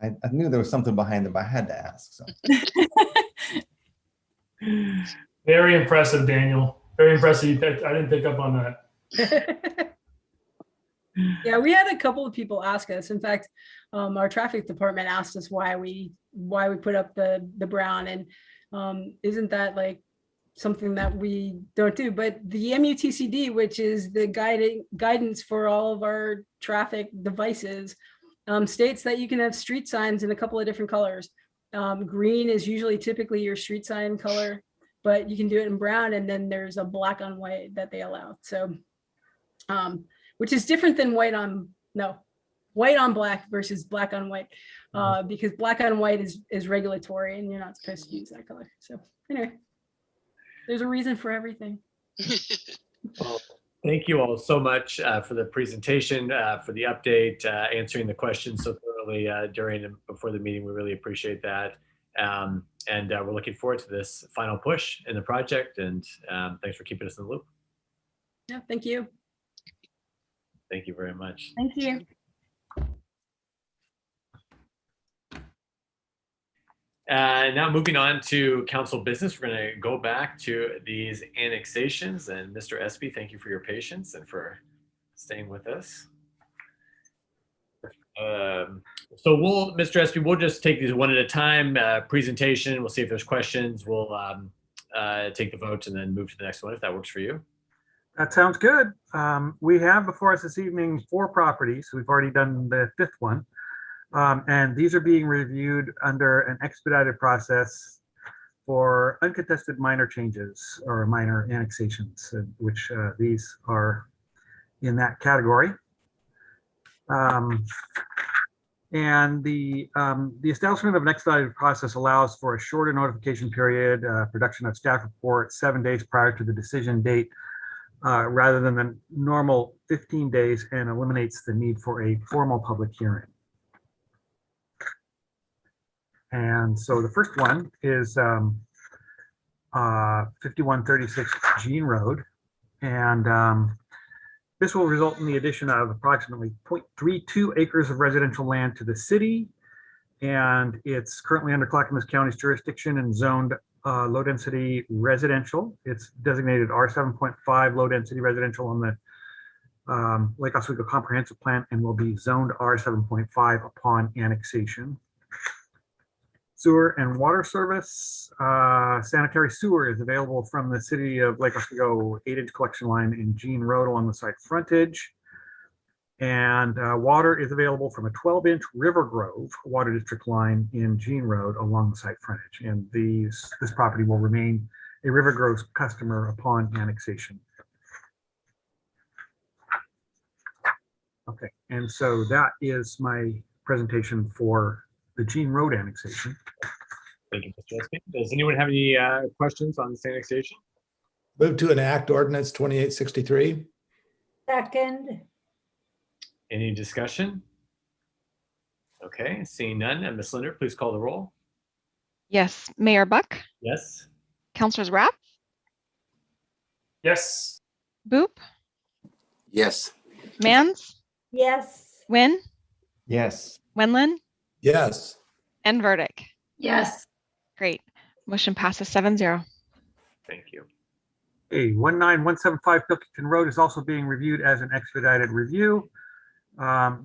I knew there was something behind it, but I had to ask. So. Very impressive, Daniel. Very impressive. I didn't pick up on that. Yeah, we had a couple of people ask us. In fact, our traffic department asked us why we put up the brown, and isn't that like something that we don't do? But the MUTCD, which is the guidance for all of our traffic devices, states that you can have street signs in a couple of different colors. Green is typically your street sign color, but you can do it in brown, and then there's a black on white that they allow. So, which is different than white on black versus black on white, because black on white is regulatory, and you're not supposed to use that color. So anyway, there's a reason for everything. Well, thank you all so much for the presentation, for the update, answering the questions so thoroughly during and before the meeting. We really appreciate that. And we're looking forward to this final push in the project, and thanks for keeping us in the loop. Yeah, thank you. Thank you very much. Thank you. Now moving on to council business, we're going to go back to these annexations. And Mr. Espy, thank you for your patience and for staying with us. So Mr. Espy, we'll just take these one at a time. Presentation, we'll see if there's questions. We'll take the votes and then move to the next one if that works for you. That sounds good. We have before us this evening 4 properties. We've already done the 5th one. And these are being reviewed under an expedited process for uncontested minor changes or minor annexations, which these are in that category. And the establishment of an expedited process allows for a shorter notification period, production of staff report 7 days prior to the decision date, rather than the normal 15 days, and eliminates the need for a formal public hearing. And so the first one is 5136 Jean Road. And this will result in the addition of approximately 0.32 acres of residential land to the city. And it's currently under Clackamas County's jurisdiction and zoned low density residential. It's designated R7.5 low density residential on the Lake Oswego Comprehensive Plan, and will be zoned R7.5 upon annexation. Sewer and water service, sanitary sewer is available from the city of Lake Oswego 8-inch collection line in Jean Road along the site frontage. And water is available from a 12-inch River Grove water district line in Jean Road along the site frontage. And this property will remain a River Grove customer upon annexation. Okay, and so that is my presentation for the Jean Road annexation. Thank you, Mr. Espy. Does anyone have any questions on this annexation? Move to enact ordinance 2863. Second, Any discussion? Okay, seeing none. And Ms. Linder, please call the roll. Yes. Mayor Buck, Yes. Councilors Rapp, Yes. Boop, Yes. Mans, yes. Wynn, Yes. Wenlin, Yes. and Verdict. Yes. Great. Motion passes 7-0. Thank you. 19175 Pilkington Road is also being reviewed as an expedited review.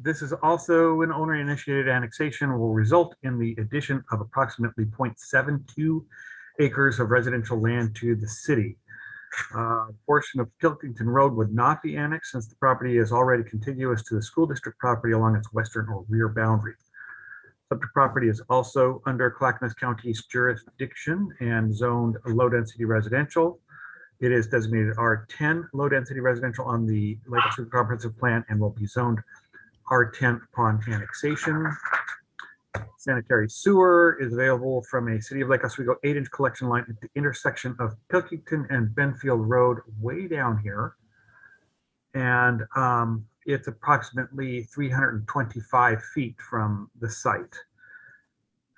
This is also an owner-initiated annexation, will result in the addition of approximately 0.72 acres of residential land to the city. Portion of Pilkington Road would not be annexed since the property is already contiguous to the school district property along its western or rear boundary. Subject property is also under Clackamas County's jurisdiction and zoned low-density residential. It is designated R10 low-density residential on the Lake Oswego Comprehensive Plan and will be zoned R10 upon annexation. Sanitary sewer is available from a City of Lake Oswego 8-inch collection line at the intersection of Pilkington and Benfield Road way down here. And it's approximately 325 feet from the site.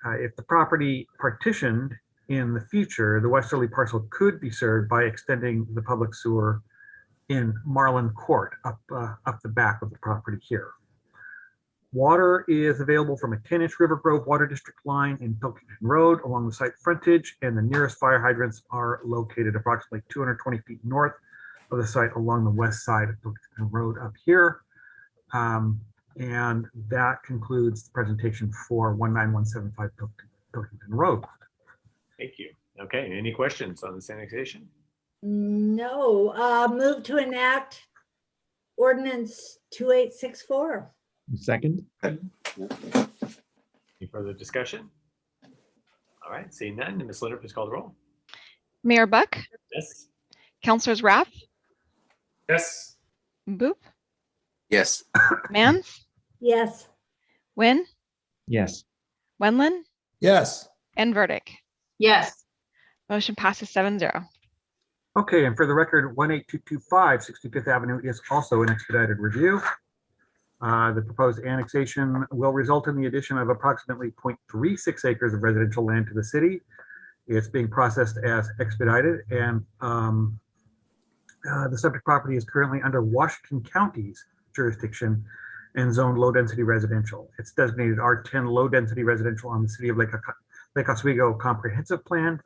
If the property partitioned in the future, the westerly parcel could be served by extending the public sewer in Marlin Court up the back of the property here. Water is available from a 10-inch Rivergrove Water District line in Pilkington Road along the site frontage, and the nearest fire hydrants are located approximately 220 feet north of the site along the west side of Pilkington Road up here. And that concludes the presentation for 19175 Pilkington Road. Thank you. Okay, any questions on this annexation? No, move to enact ordinance 2864. Second. Any further discussion? All right, seeing none. Ms. Linder, please call the roll. Mayor Buck, Yes. Councilors Rapp, Yes. Boop, Yes. Mans, Yes. Wynn, Yes. Wenlin, Yes. and Verdict. Yes. Motion passes 7-0. Okay, and for the record, 18225 65th Avenue is also an expedited review. The proposed annexation will result in the addition of approximately 0.36 acres of residential land to the city. It's being processed as expedited, and the subject property is currently under Washington County's jurisdiction and zoned low-density residential. It's designated R10 low-density residential on the City of Lake Oswego Comprehensive Plan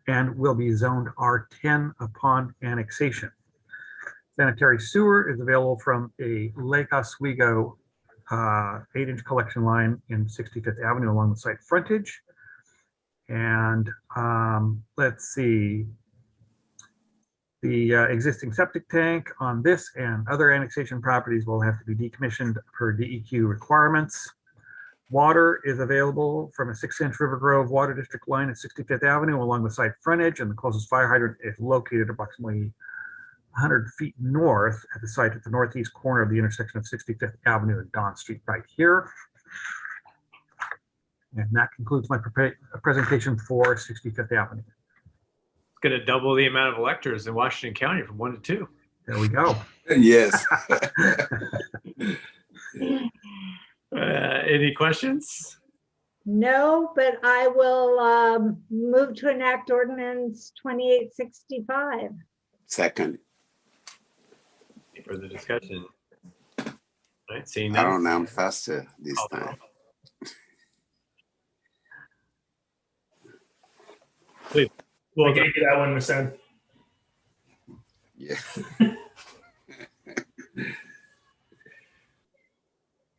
and will be zoned R10 upon annexation. Sanitary sewer is available from a Lake Oswego 8-inch collection line in 65th Avenue along the site frontage. And let's see, the existing septic tank on this and other annexation properties will have to be decommissioned per DEQ requirements. Water is available from a 6-inch Rivergrove Water District line at 65th Avenue along the site frontage, and the closest fire hydrant is located approximately 100 feet north at the site at the northeast corner of the intersection of 65th Avenue and Don Street right here. And that concludes my presentation for 65th Avenue. It's going to double the amount of electors in Washington County from 1 to 2. There we go. Yes. Any questions? No, but I will move to enact ordinance 2865. Second. Any further discussion? All right, seeing I none. don't know, I'm faster this time. Please. Well, I gave you that one, Miss Ann. Yeah.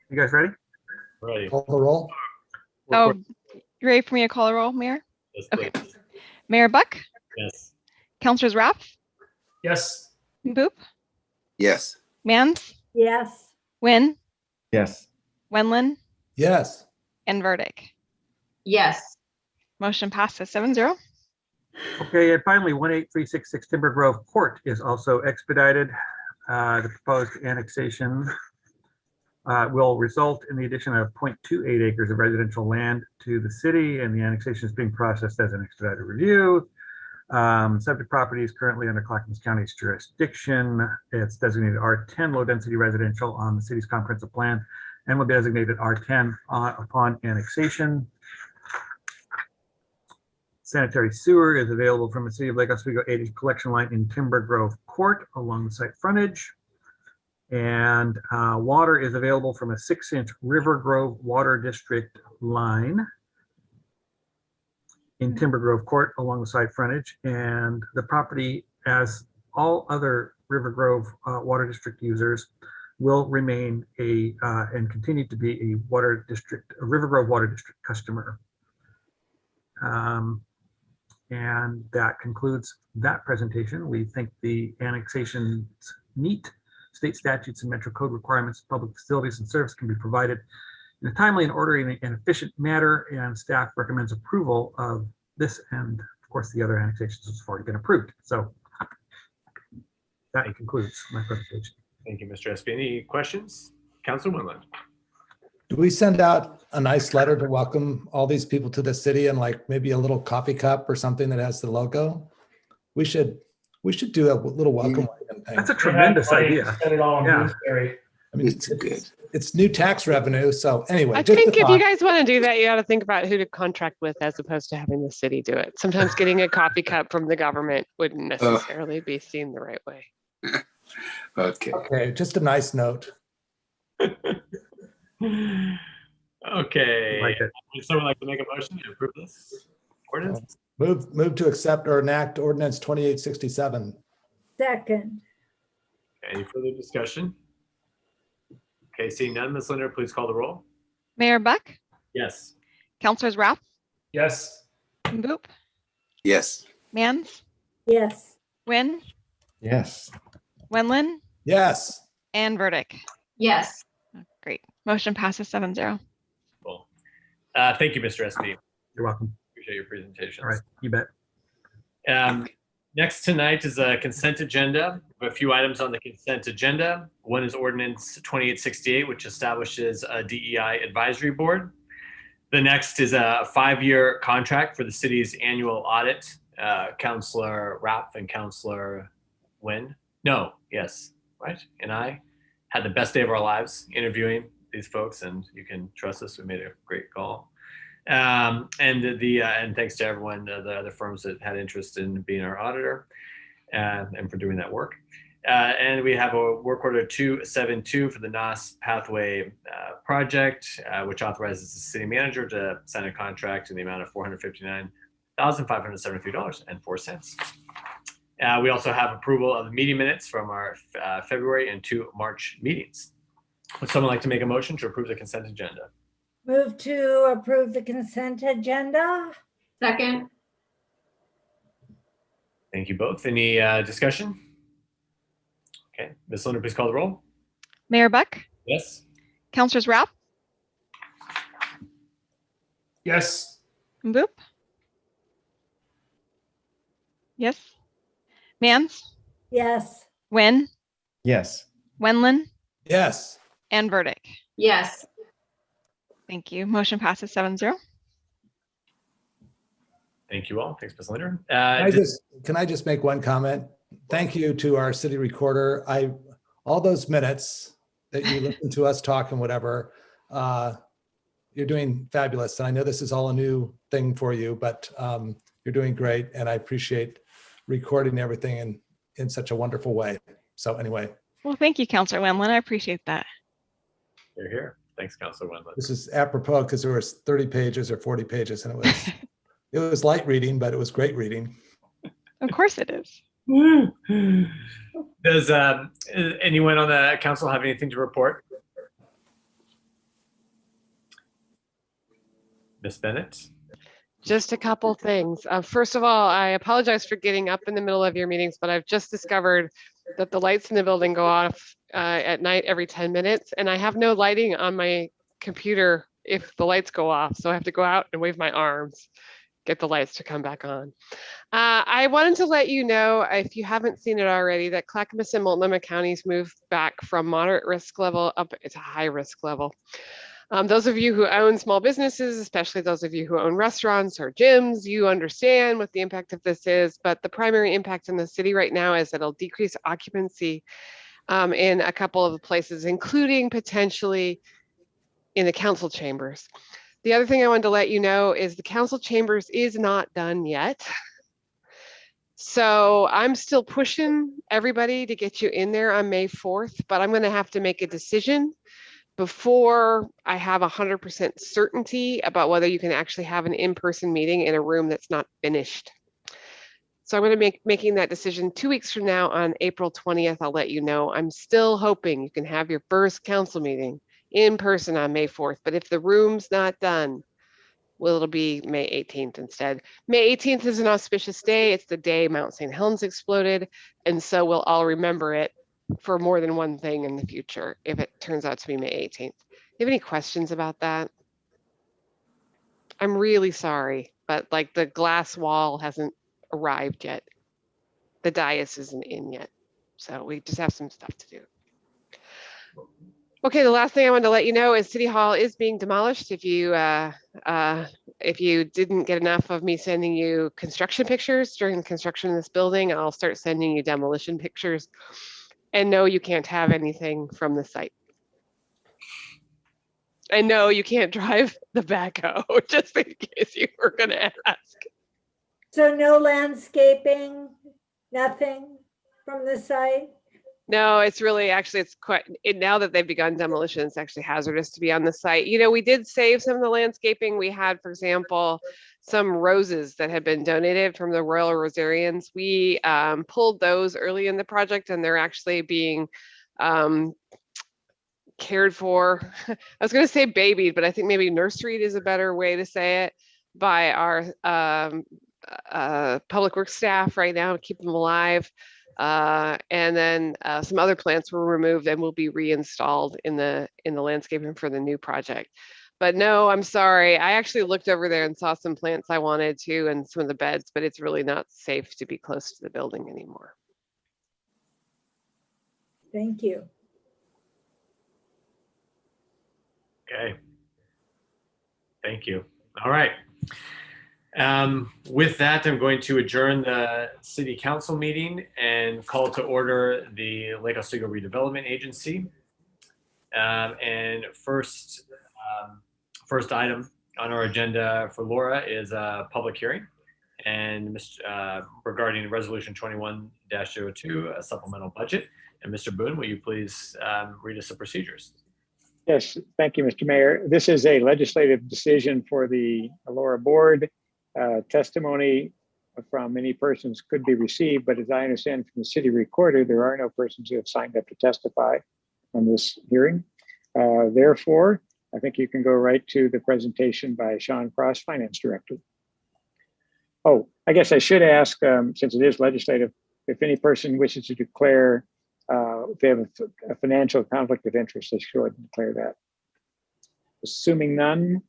You guys ready? Ready. Call the roll. Oh, you ready for me to call the roll, Mayor? Yes, Okay. please. Mayor Buck, Yes. Councilors Rapp, Yes. Boop, Yes. Mans, Yes. Wynn, Yes. Wenlin, Yes. and Verdict. Yes. Motion passes 7-0. Okay, and finally, 18366 Timbergrove Court is also expedited. The proposed annexation will result in the addition of 0.28 acres of residential land to the city, and the annexation is being processed as an expedited review. Subject property is currently under Clackamas County's jurisdiction. It's designated R10 low density residential on the city's comprehensive plan and will be designated R10 upon annexation. Sanitary sewer is available from the city of Lake Oswego 80 collection line in TIMBERGROVE Court along the site frontage. And water is available from a 6-inch River Grove Water District line in TIMBERGROVE Court along the site frontage. And the property, as all other River Grove Water District users, will remain and continue to be a River Grove Water District customer. And that concludes that presentation. We think the annexations meet state statutes and Metro Code requirements. Public facilities and service can be provided in a timely and orderly and efficient manner, and staff recommends approval of this and, of course, the other annexations which have already been approved. So that concludes my presentation. Thank you, Mr. Espy. Any questions? Councilor Winland. Do we send out a nice letter to welcome all these people to the city and like maybe a little coffee cup or something that has the logo? We should do a little welcome thing. That's a tremendous idea. Set it all on Yeah. Bloomsbury. I mean, it's new tax revenue. So anyway, I just think a if you thought. guys want to do that, you got to think about who to contract with as opposed to having the city do it. Sometimes getting a coffee cup from the government wouldn't necessarily be seen the right way. Okay, just a nice note. Okay. Would someone like to make a motion to approve this ordinance? Move to accept or enact ordinance 2867. Second. Any further discussion? Okay, seeing none, Ms. Linder, please call the roll. Mayor Buck, Yes. Councilors Rapp, Yes. Boop, Yes. Mans, Yes. Wynn, Yes. Wenlin, Yes. and Burdick. Yes. Great. Motion passes 7-0. Cool. Thank you, Mr. Espy. You're welcome. Appreciate your presentation. All right, you bet. Next tonight is a consent agenda. We have a few items on the consent agenda. One is ordinance 2868, which establishes a DEI advisory board. The next is a 5-year contract for the city's annual audit. Councilor Rapp and Councilor Wynn. No, yes, right? And I had the best day of our lives interviewing these folks, and you can trust us. We made a great call. And thanks to everyone, the other firms that had interest in being our auditor and for doing that work. And we have a work order 272 for the KNAUS Pathway project, which authorizes the city manager to sign a contract in the amount of $459,573.04. We also have approval of the meeting minutes from our February and 2 March meetings. Would someone like to make a motion to approve the consent agenda? Move to approve the consent agenda. Second. Thank you both. Any discussion? Okay, Ms. Linder, please call the roll. Mayor Buck, Yes. Councilors Rapp, Yes. Boop. Yes. Mans, Yes. Wynn, Yes. Wenlin, Yes. and Burdick. Yes. Thank you. Motion passes 7-0. Thank you all. Thanks, Ms. Linder. Can I just make one comment? Thank you to our city recorder. All those minutes that you listen to us talk and whatever, you're doing fabulous. And I know this is all a new thing for you, but you're doing great. And I appreciate recording everything in such a wonderful way. So anyway. Well, thank you, Councilor Wenlin. I appreciate that. You're here. Thanks, Councilor Wenlin. This is apropos because there was 30 pages or 40 pages and it was light reading, but it was great reading. Of course it is. Does anyone on the council have anything to report? Ms. Bennett? Just a couple things. First of all, I apologize for getting up in the middle of your meetings, but I've just discovered that the lights in the building go off at night every 10 minutes, and I have no lighting on my computer if the lights go off. So I have to go out and wave my arms, get the lights to come back on. I wanted to let you know, if you haven't seen it already, that Clackamas and Multnomah counties moved back from moderate risk level up to high risk level. Those of you who own small businesses, especially those of you who own restaurants or gyms, you understand what the impact of this is, but the primary impact in the city right now is that it'll decrease occupancy in a couple of places, including potentially in the council chambers. The other thing I wanted to let you know is the council chambers is not done yet. So I'm still pushing everybody to get you in there on May 4th, but I'm going to have to make a decision before I have 100% certainty about whether you can actually have an in-person meeting in a room that's not finished. So I'm going to making that decision 2 weeks from now on April 20th. I'll let you know. I'm still hoping you can have your first council meeting in person on May 4th, but if the room's not done, well, it'll be May 18th instead. May 18th is an auspicious day. It's the day Mount St. Helens exploded. And so we'll all remember it for more than one thing in the future if it turns out to be May 18th. You have any questions about that? I'm really sorry, but like the glass wall hasn't arrived yet. The dais isn't in yet. So we just have some stuff to do. Okay, the last thing I wanted to let you know is City Hall is being demolished. If you didn't get enough of me sending you construction pictures during the construction of this building, I'll start sending you demolition pictures. And no, you can't have anything from the site. And no, you can't drive the backhoe, just in case you were going to ask. So no landscaping, nothing from the site? No, it's really actually, it's quite, now that they've begun demolition, it's actually hazardous to be on the site. You know, we did save some of the landscaping. We had, for example, some roses that had been donated from the Royal Rosarians. We pulled those early in the project and they're actually being cared for. I was going to say babied, but I think maybe nurseryed is a better way to say it, by our public works staff right now to keep them alive. And then some other plants were removed and will be reinstalled in the landscaping for the new project. But no, I'm sorry. I actually looked over there and saw some plants I wanted to and some of the beds, but it's really not safe to be close to the building anymore. Thank you. Okay. Thank you. All right. With that, I'm going to adjourn the City Council meeting and call to order the Lake Oswego Redevelopment Agency. And first item on our agenda for Laura is a public hearing and regarding Resolution 21-02, a supplemental budget. And Mr. Boone, will you please read us the procedures? Yes, thank you, Mr. Mayor. This is a legislative decision for the LORA board. Testimony from many persons could be received, but as I understand from the city recorder, there are no persons who have signed up to testify on this hearing. Therefore, I think you can go right to the presentation by Sean Cross, Finance Director. Oh, I guess I should ask, since it is legislative, if any person wishes to declare if they have a financial conflict of interest, they should declare that. Assuming none,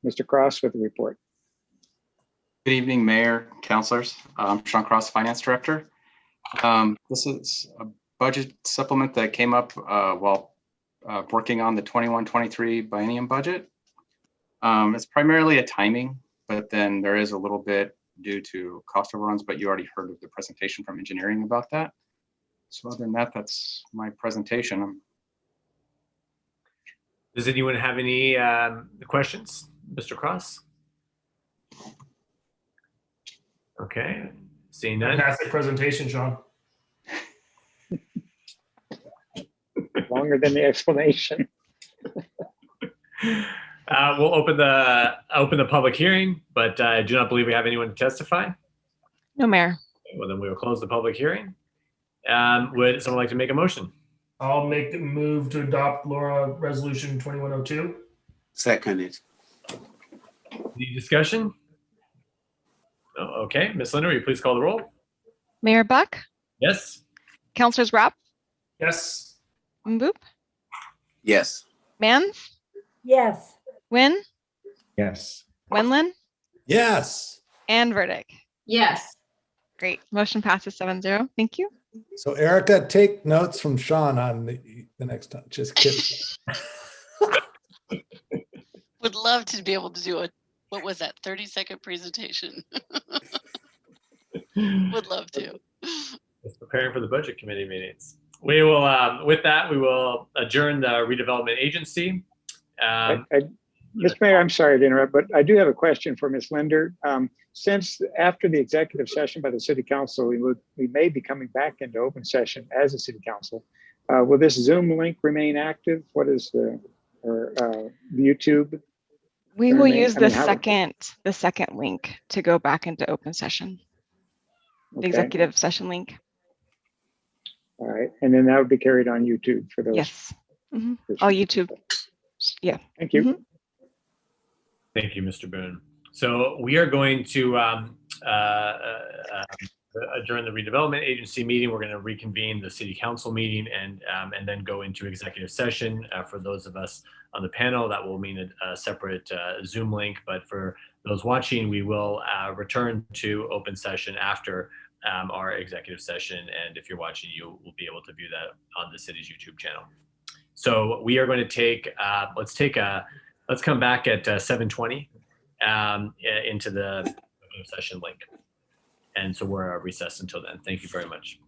Mr. Cross with the report. Good evening, Mayor, councilors. I'm Sean Cross, Finance Director. This is a budget supplement that came up while working on the 21-23 biennium budget. It's primarily a timing, but then there is a little bit due to cost overruns, but you already heard of the presentation from engineering about that. So other than that, that's my presentation. Does anyone have any questions, Mr. Cross? Okay, seeing none. Fantastic presentation, Sean. Longer than the explanation. We'll open the public hearing, but I do not believe we have anyone to testify. No, Mayor. Well, then we will close the public hearing. Would someone like to make a motion? I'll make the move to adopt LORA Resolution 2102. Second it. Any discussion? Oh, okay, Ms. Linder, will you please call the roll? Mayor Buck? Yes. Councilors Rapp? Yes. Mboop? Yes. Mans? Yes. Wynn? Yes. Wendland? Yes. And Verdick? Yes. Great. Motion passes 7-0. Thank you. So Erica, take notes from Sean on the next time. Just kidding. Would love to be able to do what was that, 30-second presentation? Would love to. Just preparing for the budget committee meetings. We will, with that, we will adjourn the redevelopment agency. Mr. Mayor, I'm sorry to interrupt, but I do have a question for Ms. Linder. Since after the executive session by the city council, we may be coming back into open session as a city council. Will this Zoom link remain active? What is the YouTube? We will use the second link to go back into open session. The executive session link. All right, and then that would be carried on YouTube for those. Yes. All YouTube. Yeah. Thank you. Thank you, Mr. Boone. So we are going to adjourn the redevelopment agency meeting. We're going to reconvene the city council meeting and then go into executive session. For those of us on the panel, that will mean a separate Zoom link. But for those watching, we will return to open session after our executive session. And if you're watching, you will be able to view that on the city's YouTube channel. So we are going to take, let's come back at 7:20 into the session link. And so we're recessed until then. Thank you very much.